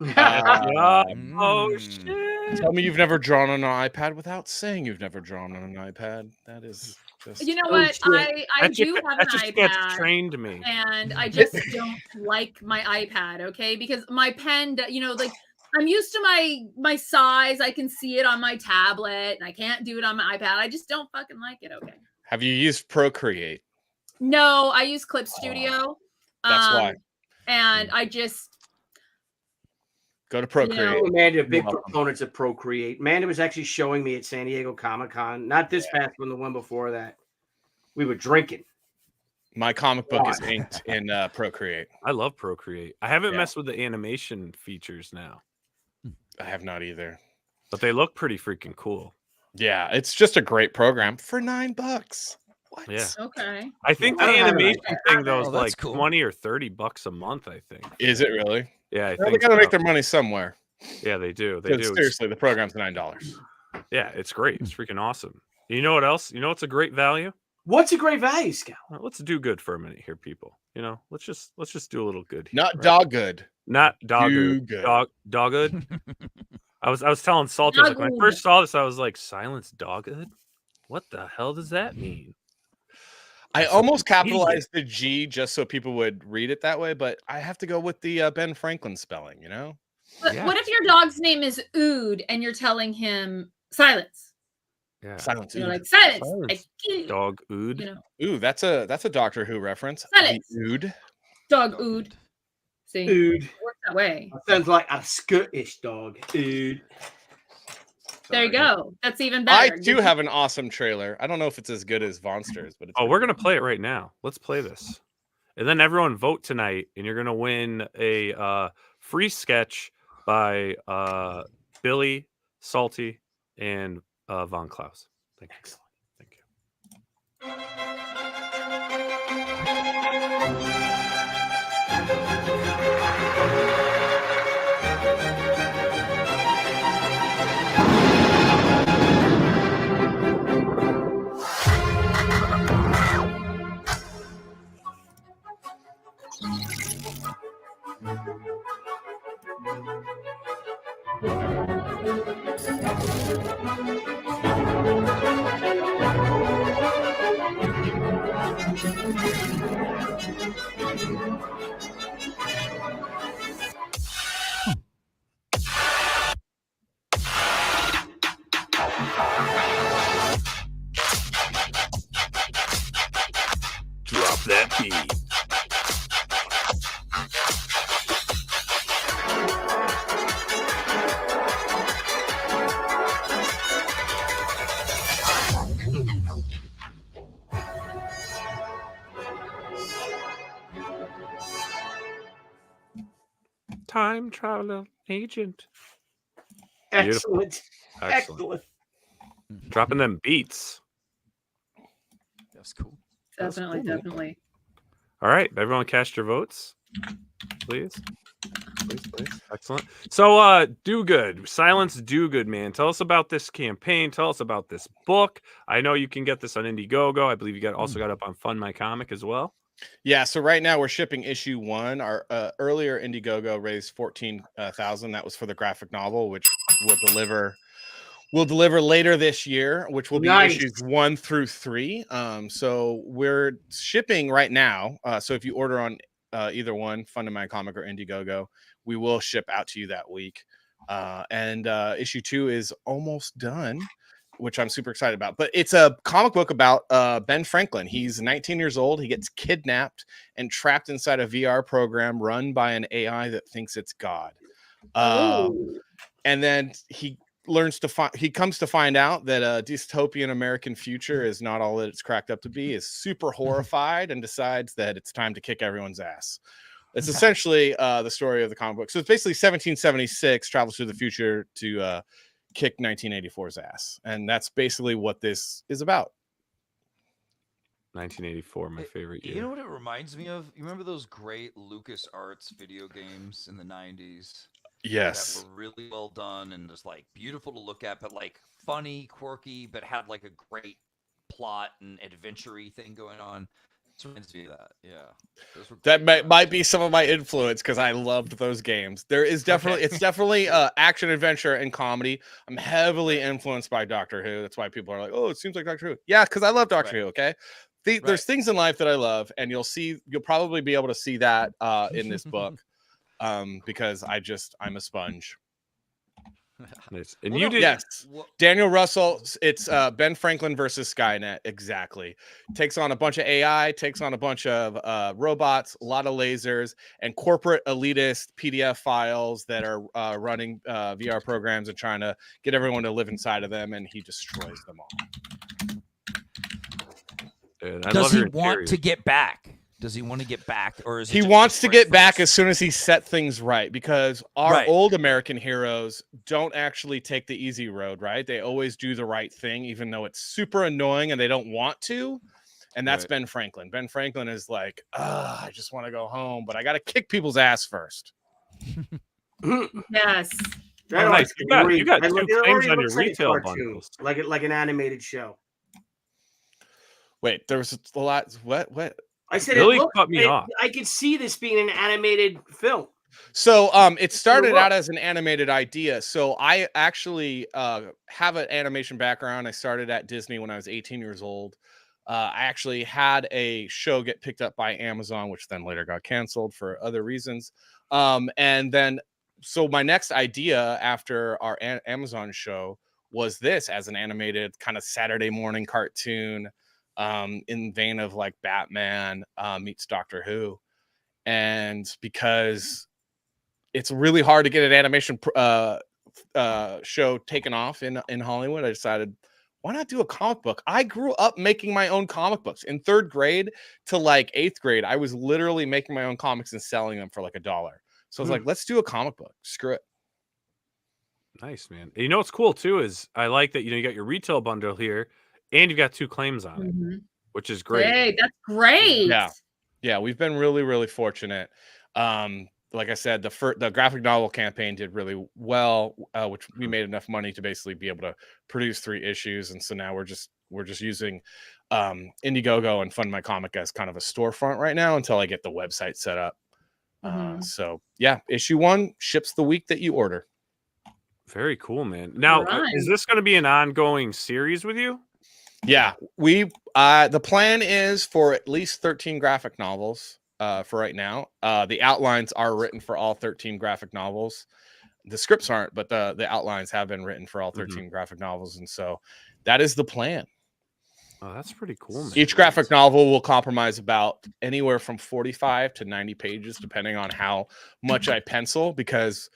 Yeah. Oh Mm. shit. Tell me you've never drawn on an iPad without saying you've never drawn on an iPad. That is just You know Oh, what? shit. I do have an That gets iPad, trained me. and I just don't like my iPad. Okay, because my pen, you know, like I'm used to my size. I can see it on my tablet, and I can't do it on my iPad. I just don't fucking like it. Okay. Have you used Procreate? No, I use Clip Studio. That's why. And I just Go to Procreate. Amanda, big You're welcome. proponents of Procreate. Amanda was actually showing me at San Diego Comic-Con, not this past one, the one before that. We were drinking. My comic book is inked in Procreate. I love Procreate. I haven't Yeah. messed with the animation features now, I have not either. but they look pretty freaking cool. Yeah, it's just a great program for $9. What? Yeah. okay. I think the I don't have an animation iPad. thing though is Oh, that's like cool. 20 or 30 bucks a month. I think. Is it really? Yeah, I Well, they think gotta make so. their money somewhere. Yeah, they do. They 'Cause do. It's- seriously, the program's $9. Yeah, it's great. It's freaking awesome. You know what else? You know what's a great value? What's a great value, Scout? Let's do good for a minute here, people. You know, let's just do a little good. Here, Not right? dog good. Not dog Do good. good. Dog good. I was telling Salt, I was like, when I Dogood. first saw this, I was like, silence dog good? What the hell does that mean? I That's almost so convenient. capitalized the G just so people would read it that way, but I have to go with the Ben Franklin spelling, you know? But Yeah. what if your dog's name is Ood and you're telling him silence? Yeah. Silence. You're Ood. like silence. Silence, Like, "Ew," Dog ood. you know, Ooh, that's a Doctor Who reference. Silence. The Ood. dog Ood. See, Dude. it works that way. Sounds like a Scottish dog. Dude. There you Sorry. go. That's even I better. do have an awesome trailer. I don't know if it's as good as Vonsters, but it's Oh, we're gonna play it right now. Let's play this, and then everyone vote tonight, and you're gonna win a free sketch by Billy, Salty, and Von Klaus. Thank you. Excellent. Thank you. time travel agent. Beautiful. Excellent. Dropping them beats. That's cool. Definitely, cool, man. definitely. All right, everyone cast your votes, please. Please. Excellent. So, Dogood, Silence Dogood, man. Tell us about this campaign. Tell us about this book. I know you can get this on Indiegogo. I believe you also got up on Fund My Comic as well. Yeah, so right now we're shipping issue 1. Our earlier Indiegogo raised 14,000. That was for the graphic novel, which will deliver later this year, which will be issues 1 through 3. So we're shipping right now. So if you order on either one, Fund My Comic or Indiegogo, we will ship out to you that week. And issue 2 is almost done, which I'm super excited about. But it's a comic book about Ben Franklin. He's 19 years old. He gets kidnapped and trapped inside a VR program run by an AI that thinks it's God. And then he comes to find out that a dystopian American future is not all that it's cracked up to be, is super horrified, and decides that it's time to kick everyone's ass. It's essentially the story of the comic book. So it's basically 1776 travels to the future to kick 1984's ass. And that's basically what this is about. 1984, my favorite year. You know what it reminds me of? You remember those great LucasArts video games in the 90s? Yes. That were really well done and just like beautiful to look at, but like funny, quirky, but had like a great plot and adventure-y thing going on. It reminds me of that. Yeah. That might be some of my influence because I loved those games. There is definitely, it's definitely action, adventure, and comedy. I'm heavily influenced by Doctor Who. That's why people are like, oh, it seems like Doctor Who. Yeah, because I love Doctor Who, okay? There's things in life that I love, and you'll probably be able to see that in this book. Because I'm a sponge. Nice. And you did, yes. Daniel Russell. It's Ben Franklin versus Skynet. Exactly. Takes on a bunch of AI. Takes on a bunch of robots. A lot of lasers and corporate elitist PDF files that are running VR programs and trying to get everyone to live inside of them. And he destroys them all. Dude, Does he want to get back? Does he want to get back, or is he wants to get back as soon as he set things right? Because our old American heroes don't actually take the easy road, right? They always do the right thing, even though it's super annoying and they don't want to. And that's Ben Franklin. Ben Franklin is like, I just want to go home, but I got to kick people's ass first. Yes. Oh, nice. You got 2 claims on your retail bundles. Like an animated show. Wait, there was a lot. What? I said Billy cut me off. I could see this being an animated film. So it started out as an animated idea. So I actually have an animation background. I started at Disney when I was 18 years old. I actually had a show get picked up by Amazon, which then later got canceled for other reasons. And then, so my next idea after our Amazon show was this as an animated kind of Saturday morning cartoon. In vein of like Batman meets Doctor Who. And because it's really hard to get an animation show taken off in Hollywood, I decided, why not do a comic book? I grew up making my own comic books. In 3rd grade to like 8th grade, I was literally making my own comics and selling them for like $1. So I was like, let's do a comic book. Screw it. Nice, man. And you know what's cool too is I like that, you got your retail bundle here. And you've got 2 claims on it, which is great. Hey, that's great. Yeah, we've been really, really fortunate. Like I said, the graphic novel campaign did really well, which we made enough money to basically be able to produce 3 issues. And so now we're just using Indiegogo and Fund My Comic as kind of a storefront right now until I get the website set up. So yeah, issue 1 ships the week that you order. Very cool, man. Now, is this going to be an ongoing series with you? Yeah, the plan is for at least 13 graphic novels for right now. The outlines are written for all 13 graphic novels. The scripts aren't, but the outlines have been written for all 13 graphic novels. And so that is the plan. Oh, that's pretty cool, man. Each graphic novel will comprise about anywhere from 45 to 90 pages, depending on how much I pencil, because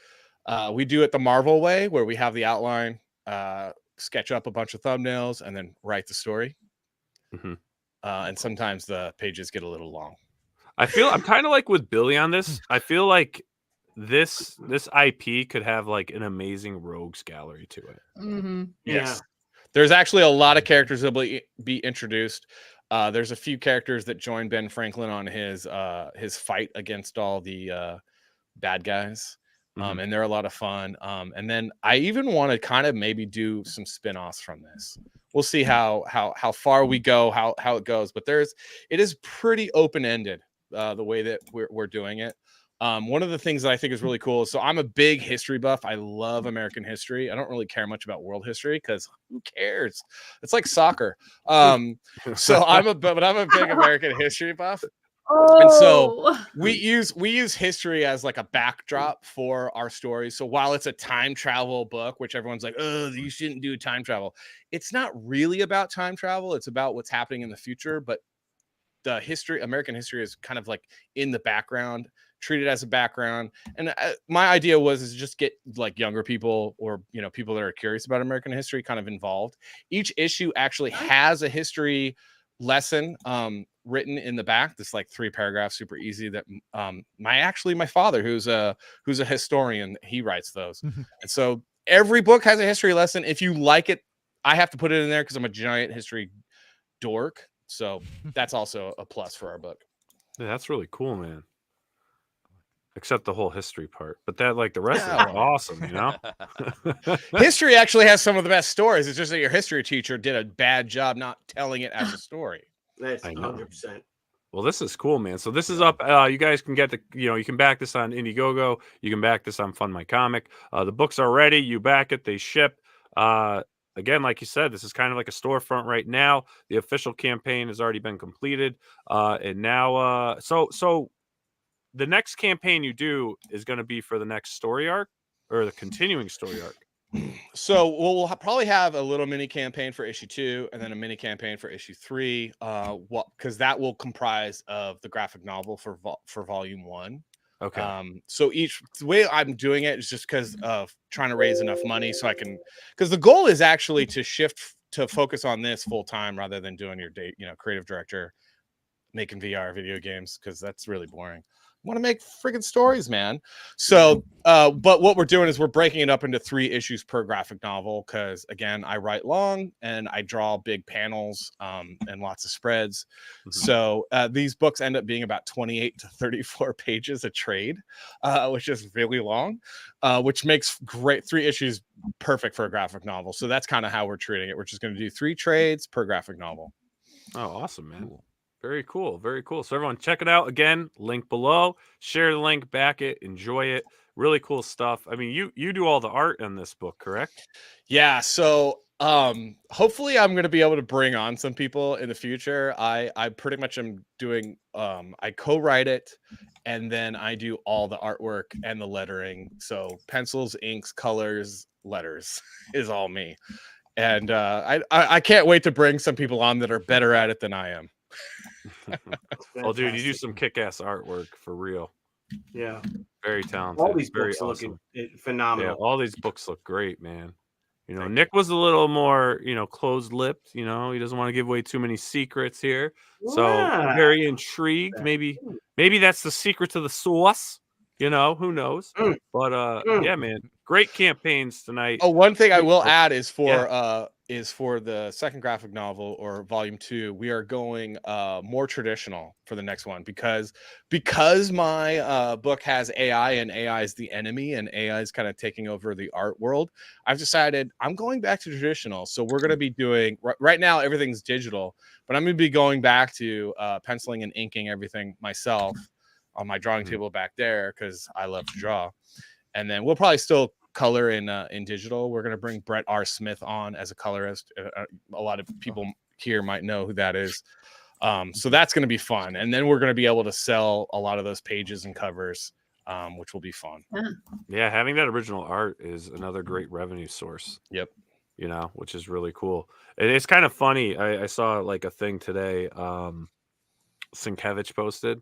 we do it the Marvel way, where we have the outline, sketch up a bunch of thumbnails, and then write the story. And sometimes the pages get a little long. I'm kind of like with Billy on this. I feel like this IP could have like an amazing rogues gallery to it. Mm-hmm. Yes. There's actually a lot of characters that will be introduced. There's a few characters that join Ben Franklin on his fight against all the bad guys. And they're a lot of fun. And then I even want to kind of maybe do some spin-offs from this. We'll see how far we go, how it goes. But it is pretty open-ended the way that we're doing it. One of the things that I think is really cool is, so I'm a big history buff. I love American history. I don't really care much about world history because who cares? It's like soccer. So I'm a big American history buff. And so we use history as like a backdrop for our stories. So while it's a time travel book, which everyone's like, oh, you shouldn't do time travel. It's not really about time travel. It's about what's happening in the future. But the American history is kind of like in the background, treated as a background. And my idea is just get like younger people or, people that are curious about American history kind of involved. Each issue actually has a history lesson written in the back. This like 3 paragraphs, super easy, that my father, who's a historian, he writes those. And so every book has a history lesson. If you like it, I have to put it in there because I'm a giant history dork. So that's also a plus for our book. Yeah, that's really cool, man. Except the whole history part, but that like the rest is awesome, History actually has some of the best stories. It's just that your history teacher did a bad job not telling it as a story. That's 100%. Well, this is cool, man. So this is up. You guys can get you can back this on Indiegogo. You can back this on Fund My Comic. The books are ready. You back it, they ship. Again, like you said, this is kind of like a storefront right now. The official campaign has already been completed, and now, so the next campaign you do is going to be for the next story arc or the continuing story arc. So we'll probably have a little mini campaign for issue 2 and then a mini campaign for issue 3. Because that will comprise of the graphic novel for volume 1. Okay. So the way I'm doing it is just because of trying to raise enough money so I can, because the goal is actually to shift to focus on this full time rather than doing your day, creative director, making VR video games, because that's really boring. Want to make freaking stories, man. So but what we're doing is we're breaking it up into 3 issues per graphic novel, because again, I write long and I draw big panels and lots of spreads. So these books end up being about 28 to 34 pages a trade, which is really long, which makes great 3 issues perfect for a graphic novel. So that's kind of how we're treating it. We're just going to do 3 trades per graphic novel. Oh, awesome, man. Cool. Very cool. Very cool. So everyone check it out. Again, link below. Share the link, back it, enjoy it. Really cool stuff. I mean, you do all the art in this book, correct? Yeah. So hopefully I'm going to be able to bring on some people in the future. I pretty much am doing I co-write it, and then I do all the artwork and the lettering. So pencils, inks, colors, letters is all me. And I can't wait to bring some people on that are better at it than I am. Well, dude, you do some kick-ass artwork for real. Yeah, very talented. All these very books awesome. looking phenomenal. Yeah, all these books look great, man. Nick was a little more, closed-lipped. He doesn't want to give away too many secrets here. So very intrigued. Maybe that's the secret to the sauce. Who knows? But yeah, man, great campaigns tonight. Oh, one thing I will add is for the second graphic novel, or volume 2, we are going more traditional for the next one, because my book has AI, and AI is the enemy, and AI is kind of taking over the art world. I've decided I'm going back to traditional. So we're going to be doing right now, everything's digital, but I'm going to be going back to penciling and inking everything myself on my drawing table back there, because I love to draw. And then we'll probably still color in digital. We're going to bring Brett R. Smith on as a colorist. A lot of people here might know who that is. So that's going to be fun. And then we're going to be able to sell a lot of those pages and covers, which will be fun. Yeah, having that original art is another great revenue source. Yep. Which is really cool. It's kind of funny. I saw like a thing today. Sienkiewicz posted.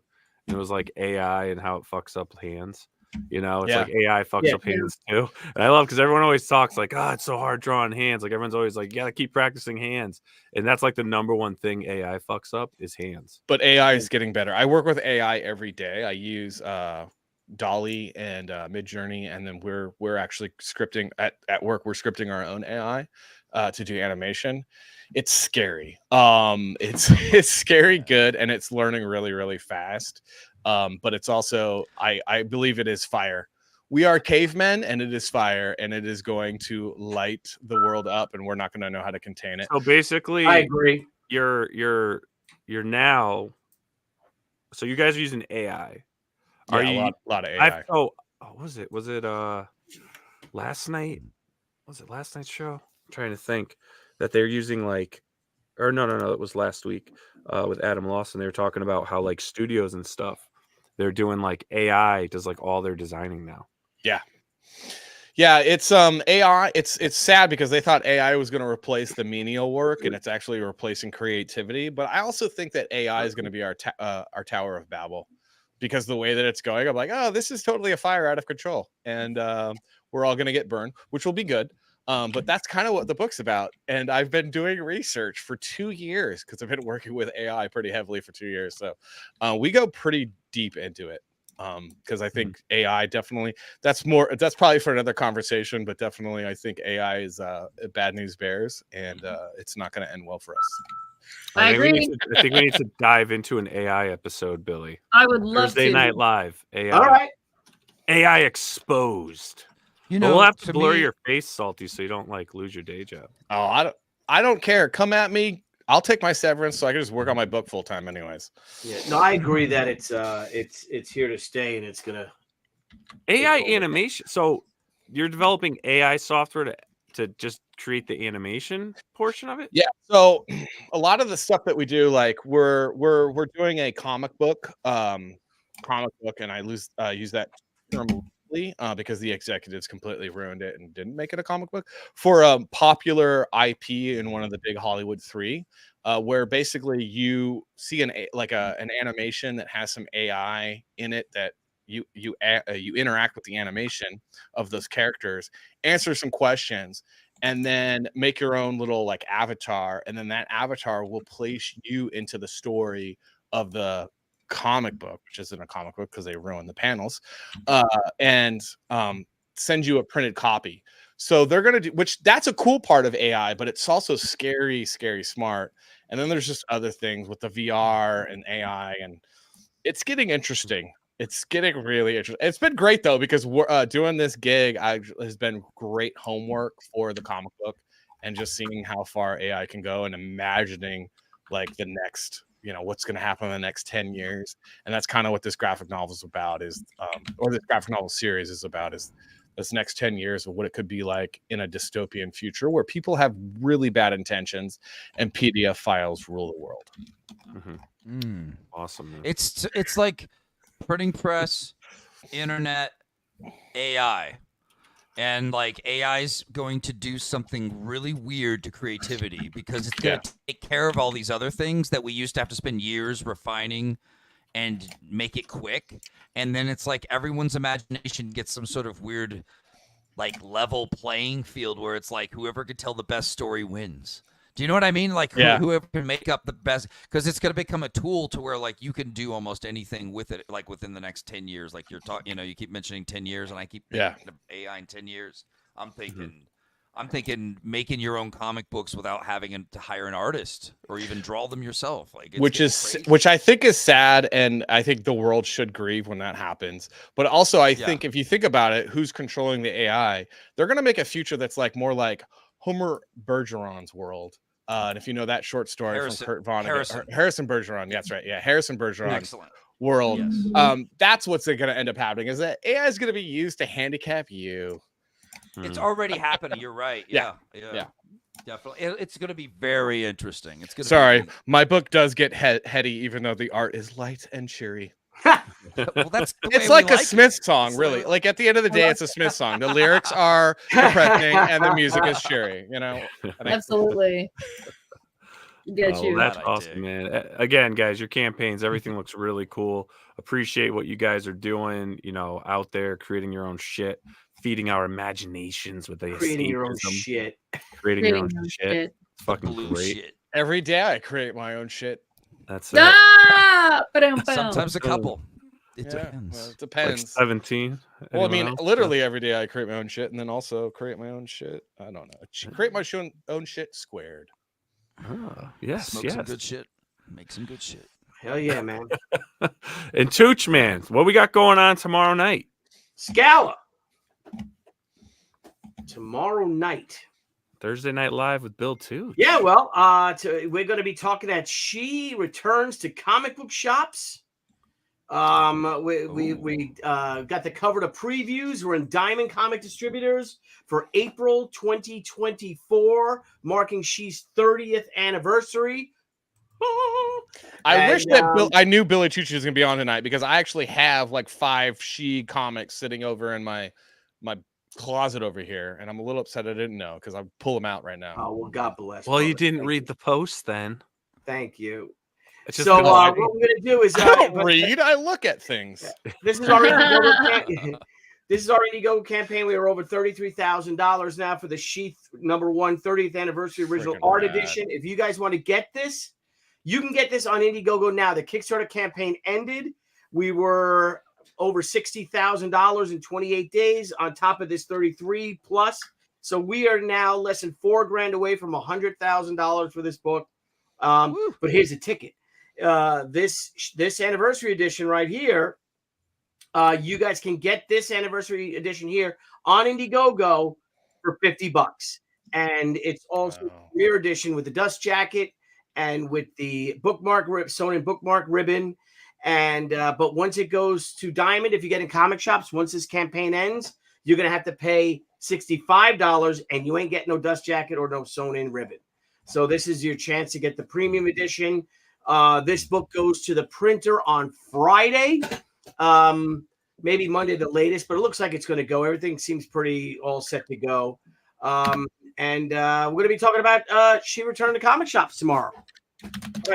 It was like AI and how it fucks up hands. It's like AI fucks up hands too. And I love, because everyone always talks like, it's so hard drawing hands. Like everyone's always like, you gotta keep practicing hands. And that's like the number one thing AI fucks up is hands. But AI is getting better. I work with AI every day. I use Dolly and Midjourney, and then we're actually scripting at work. We're scripting our own AI to do animation. It's scary. It's scary good, and it's learning really, really fast. But it's also I believe it is fire. We are cavemen, and it is fire, and it is going to light the world up, and we're not going to know how to contain it. So basically, I agree. You're now. So you guys are using AI. Are Yeah, you a lot of AI? what was it? Was it last night? Was it last night's show? I'm trying to think that they're using like, or no, it was last week with Adam Lawson. They were talking about how like studios and stuff, they're doing like AI does like all their designing now. Yeah, it's AI. It's sad because they thought AI was going to replace the menial work, and it's actually replacing creativity. But I also think that AI is going to be our Tower of Babel, because the way that it's going, I'm like, oh, this is totally a fire out of control, and we're all going to get burned, which will be good. But that's kind of what the book's about. And I've been doing research for 2 years because I've been working with AI pretty heavily for 2 years. So we go pretty deep into it. Because I think AI definitely that's probably for another conversation, but definitely I think AI is bad news bears, and it's not going to end well for us. I agree. I think we need to dive into an AI episode, Billy. I would love Thursday to. Night Live. AI. All right. AI exposed. You But know, we'll have to to blur me- your face, Salty, so you don't like lose your day job. Oh, I don't care. Come at me. I'll take my severance so I can just work on my book full time, anyways. Yeah. No, I agree that it's here to stay, and it's gonna AI Nicole. animation. So you're developing AI software to just create the animation portion of it? Yeah. So a lot of the stuff that we do, like we're doing a comic book, and I use that term loosely, because the executives completely ruined it and didn't make it a comic book for a popular IP in one of the big Hollywood 3, where basically you see an animation that has some AI in it that you interact with the animation of those characters, answer some questions, and then make your own little like avatar, and then that avatar will place you into the story of the comic book, which isn't a comic book because they ruined the panels, and send you a printed copy. So they're gonna do, which that's a cool part of AI, but it's also scary smart. And then there's just other things with the VR and AI, and it's getting interesting. It's getting really interesting. It's been great though, because we're doing this gig has been great homework for the comic book, and just seeing how far AI can go and imagining like the next, what's going to happen in the next 10 years. And that's kind of what this graphic novel is about, or this graphic novel series is about, is this next 10 years of what it could be like in a dystopian future where people have really bad intentions and PDF files rule the world. Awesome. Man. It's like printing press, internet, AI. And like AI's going to do something really weird to creativity, because it's going to take care of all these other things that we used to have to spend years refining and make it quick. And then it's like everyone's imagination gets some sort of weird like level playing field where it's like whoever could tell the best story wins. Do you know what I mean? Like whoever can make up the best, because it's going to become a tool to where like you can do almost anything with it, like within the next 10 years. Like you're talking, you keep mentioning 10 years, and I keep thinking of AI in 10 years. I'm thinking making your own comic books without having to hire an artist or even draw them yourself. Like which I think is sad, and I think the world should grieve when that happens. But also I think if you think about it, who's controlling the AI? They're going to make a future that's like more like Homer Bergeron's world. And if you know that short story from Kurt Vonnegut, Harrison Bergeron, that's right. Yeah, Harrison Bergeron. Excellent. World. Yes. That's what's going to end up happening, is that AI is going to be used to handicap you. It's already happening. You're right. Yeah. Definitely. It's going to be very interesting. It's going to my book does get heady, even though the art is light and cheery. Well, that's it's like a Smith song, really. Like at the end of the day, it's a Smith song. The lyrics are depressing and the music is cheery. Absolutely. Get you. That's awesome, man. Again, guys, your campaigns, everything looks really cool. Appreciate what you guys are doing. Out there creating your own shit, feeding our imaginations with creating your own shit. Creating your own shit. It's fucking great. Shit. Every day I create my own shit. That's it. Sometimes a couple. It Yeah, depends. well, it Like depends. 17. Well, I Anyone mean, else? literally every day I create my own shit and then also create my own shit. I don't know. Create my own shit squared. Oh, yes, Smoke some good shit. Make some good shit. Hell yeah, man. And Tooch, man, what we got going on tomorrow night? Scala. Tomorrow night. Thursday Night Live with Bill Tooch. Yeah, well, we're going to be talking that she returns to comic book shops. We got the cover to previews. We're in Diamond Comic Distributors for April 2024, marking she's 30th anniversary. I wish that I knew Billy Tucci was gonna be on tonight because I actually have like 5 She comics sitting over in my closet over here, and I'm a little upset I didn't know because I'll pull them out right now. Oh well, God bless. Well, you brother. didn't Thank read you. the post then. Thank you. It's just So been what we're gonna do is I don't read. I look at things. This is our Indiegogo this is our Indiegogo campaign. We are over $33,000 now for the Sheath #1 30th anniversary original Freaking art rad. edition. If you guys want to get this, you can get this on Indiegogo now. The Kickstarter campaign ended. We were over $60,000 in 28 days on top of this 33 plus. So we are now less than $4,000 away from $100,000 for this book. But here's the ticket. This anniversary edition right here, you guys can get this anniversary edition here on Indiegogo for $50, and it's also a premiere edition with the dust jacket and with the bookmark sewn in bookmark ribbon. And but once it goes to Diamond, if you get in comic shops, once this campaign ends, you're gonna have to pay $65, and you ain't getting no dust jacket or no sewn in ribbon. So this is your chance to get the premium edition. This book goes to the printer on Friday, maybe Monday the latest, but it looks like it's going to go. Everything seems pretty all set to go. And we're going to be talking about She Returned to comic shops tomorrow.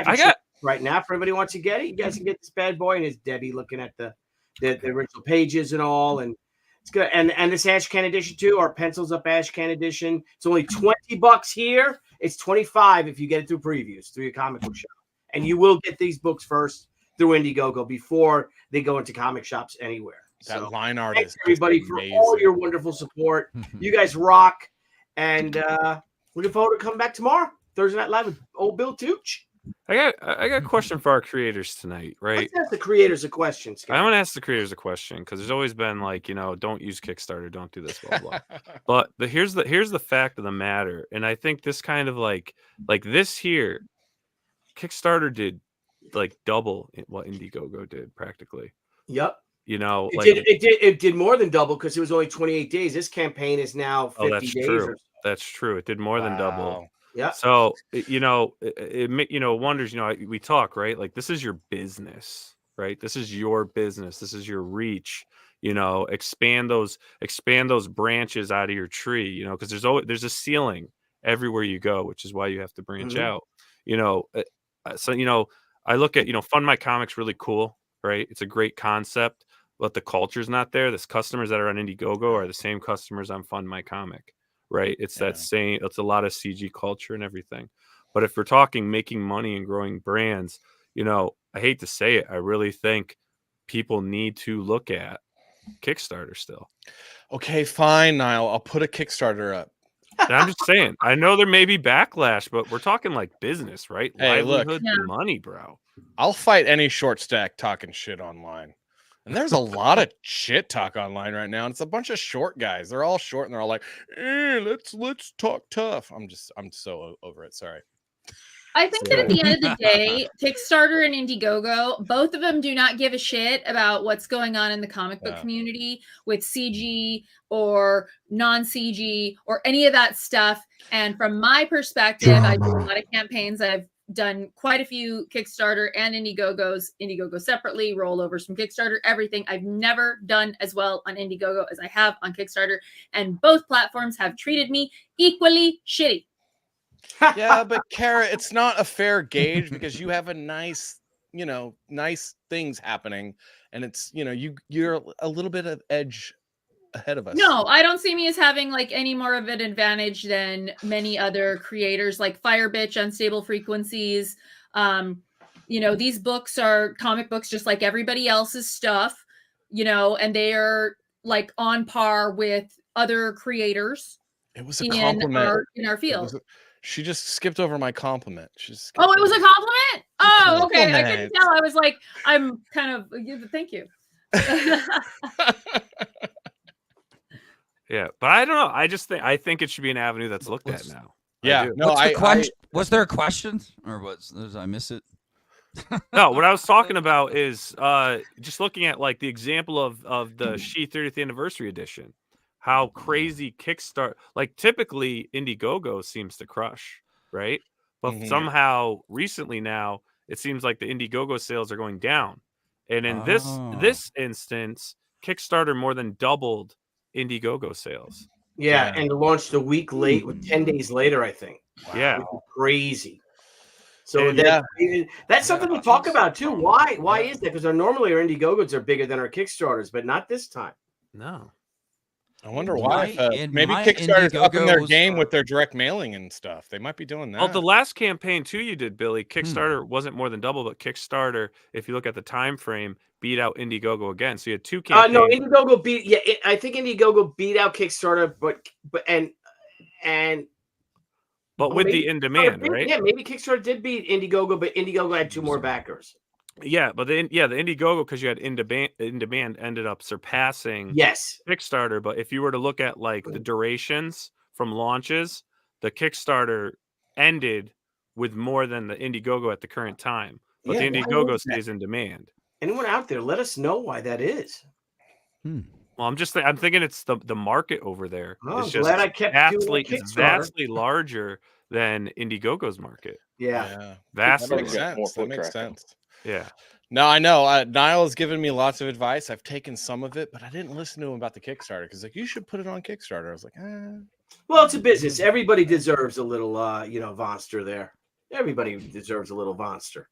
I got right now. For everybody who wants to get it, you guys can get this bad boy. And it's Debbie looking at the original pages and all, and it's good. And this Ash Can edition too, our pencils up Ash Can edition. It's only $20 here. It's $25 if you get it through previews through your comic book shop. And you will get these books first through Indiegogo before they go into comic shops anywhere. That line art thanks is everybody for all your wonderful support. You guys rock. And looking forward to coming back tomorrow, Thursday Night Live with old Bill Tooch. I got a question for our creators tonight, right? Let's ask the creators a question, Scott. I want to ask the creators a question because there's always been like, don't use Kickstarter, don't do this, blah blah. But here's the fact of the matter, and I think this kind of like this here, Kickstarter did like double what Indiegogo did practically. Yep. It did more than double because it was only 28 days. This campaign is now 50 days. True. Or so. That's true. It did more than double. Yeah. So it wonders. We talk, right? Like this is your business, right? This is your business. This is your reach. Expand those branches out of your tree. Because there's a ceiling everywhere you go, which is why you have to branch out. So I look at Fund My Comics really cool, right? It's a great concept, but the culture's not there. The customers that are on Indiegogo are the same customers on Fund My Comic. Right. It's that same, it's a lot of CG culture and everything. But if we're talking making money and growing brands, I hate to say it, I really think people need to look at Kickstarter still. Okay, fine, Nile. I'll put a Kickstarter up. And I'm just saying, I know there may be backlash, but we're talking like business, right? Hey, livelihood and money, bro. I'll fight any short stack talking shit online. And there's a lot of shit talk online right now. And it's a bunch of short guys. They're all short and they're all like, let's talk tough. I'm so over it. Sorry. I think that at the end of the day, Kickstarter and Indiegogo, both of them do not give a shit about what's going on in the comic book community with CG or non-CG or any of that stuff. And from my perspective, I do a lot of campaigns. I've done quite a few Kickstarter and Indiegogo separately, rollovers from Kickstarter, everything. I've never done as well on Indiegogo as I have on Kickstarter, and both platforms have treated me equally shitty. Yeah, but Cara, it's not a fair gauge because you have a nice things happening, and it's you're a little bit of edge ahead of us. No, I don't see me as having like any more of an advantage than many other creators like Firebitch, Unstable Frequencies, You know, these books are comic books just like everybody else's stuff, you know, and they are like on par with other creators It was a compliment. in our field. She just skipped over my compliment. Oh, it was a compliment? Oh, okay. I couldn't Compliment. tell. I was like, I'm kind of, thank you. Yeah, but I don't know. I think it should be an avenue that's looked at now. Yeah, no, was there a question or did I miss it? No, what I was talking about is just looking at like the example of the She 30th Anniversary Edition. How crazy Kickstarter, like typically Indiegogo seems to crush, right? But somehow recently now it seems like the Indiegogo sales are going down. And in this instance, Kickstarter more than doubled Indiegogo sales. Yeah, and launched a week late with 10 days later, I think. Wow. Yeah. Crazy. So that's something to talk about too. Why is that? Because normally our Indiegogos are bigger than our Kickstarters, but not this time. No. I wonder why. Maybe Kickstarter's upping their game with their direct mailing and stuff. They might be doing that. Well, the last campaign too you did, Billy, Kickstarter wasn't more than double, but Kickstarter, if you look at the time frame, beat out Indiegogo again. So you had two campaigns. No, Indiegogo beat. Yeah, I think Indiegogo beat out Kickstarter, but with the in demand, right? Yeah, maybe Kickstarter did beat Indiegogo, but Indiegogo had 2 more backers. Yeah, but the Indiegogo, because you had in demand ended up surpassing Kickstarter. But if you were to look at like the durations from launches, the Kickstarter ended with more than the Indiegogo at the current time. But the Indiegogo stays in demand. Anyone out there, let us know why that is. Well, I'm thinking it's the market over there. Oh, it's I'm just glad I kept it's vastly larger than Indiegogo's market. Yeah. Vastly. That makes sense. Yeah. No, I know. Niall has given me lots of advice. I've taken some of it, but I didn't listen to him about the Kickstarter because like you should put it on Kickstarter. I was like, Well, it's a business. Everybody deserves a little Vonster there. Everybody deserves a little Vonster.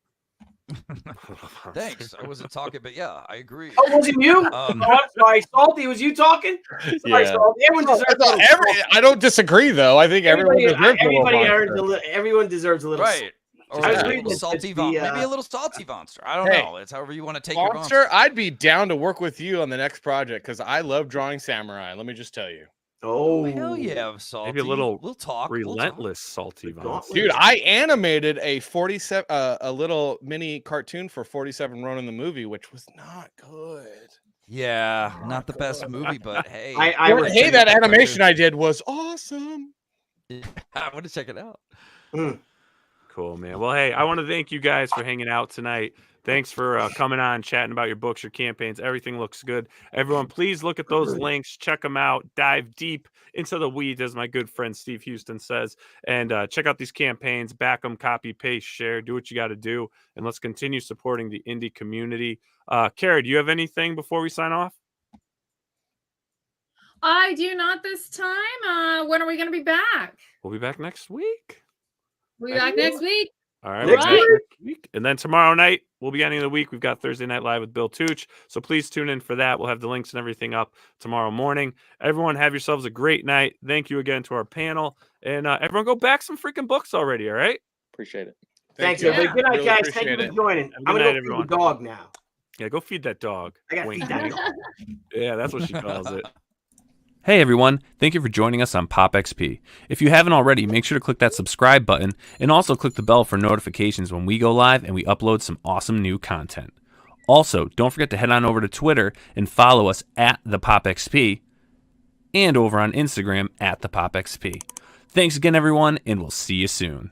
Thanks. I wasn't talking, but yeah, I agree. Oh, wasn't you? I'm sorry, Salty. Was you talking? Sorry, Salty. Everyone deserves I don't disagree, though. I think everyone deserves a little. Right. Or a little salty maybe a little salty monster. I don't know. It's however you want to take your monster. I'd be down to work with you on the next project because I love drawing samurai. Let me just tell you. Oh hell yeah, salty. Maybe a little. We'll talk. Relentless salty monster. Dude, I animated a 47, a little mini cartoon for 47 Ronin the movie, which was not good. Yeah, not the best movie, but hey, that animation I did was awesome. I want to check it out. Cool, man. Well, hey, I want to thank you guys for hanging out tonight. Thanks for coming on, chatting about your books, your campaigns. Everything looks good. Everyone, please look at those links. Check them out. Dive deep into the weeds, as my good friend Steve Houston says. And check out these campaigns. Back them, copy, paste, share. Do what you got to do. And let's continue supporting the indie community. Cara, do you have anything before we sign off? I do not this time. When are we going to be back? We'll be back next week. We'll be back next week. All right. Next week. And then tomorrow night, we'll be ending of the week. We've got Thursday Night Live with Bill Tucci. So please tune in for that. We'll have the links and everything up tomorrow morning. Everyone, have yourselves a great night. Thank you again to our panel. And everyone, go back some freaking books already, all right? Appreciate it. Thanks, everybody. Good night, guys. Thank you for joining. I'm going to go feed the dog now. Yeah, go feed that dog. I got to feed that dog. Yeah, that's what she calls it. Hey everyone, thank you for joining us on Pop XP. If you haven't already, make sure to click that subscribe button and also click the bell for notifications when we go live and we upload some awesome new content. Also, don't forget to head on over to Twitter and follow us at the Pop XP and over on Instagram at the Pop XP. Thanks again everyone, and we'll see you soon.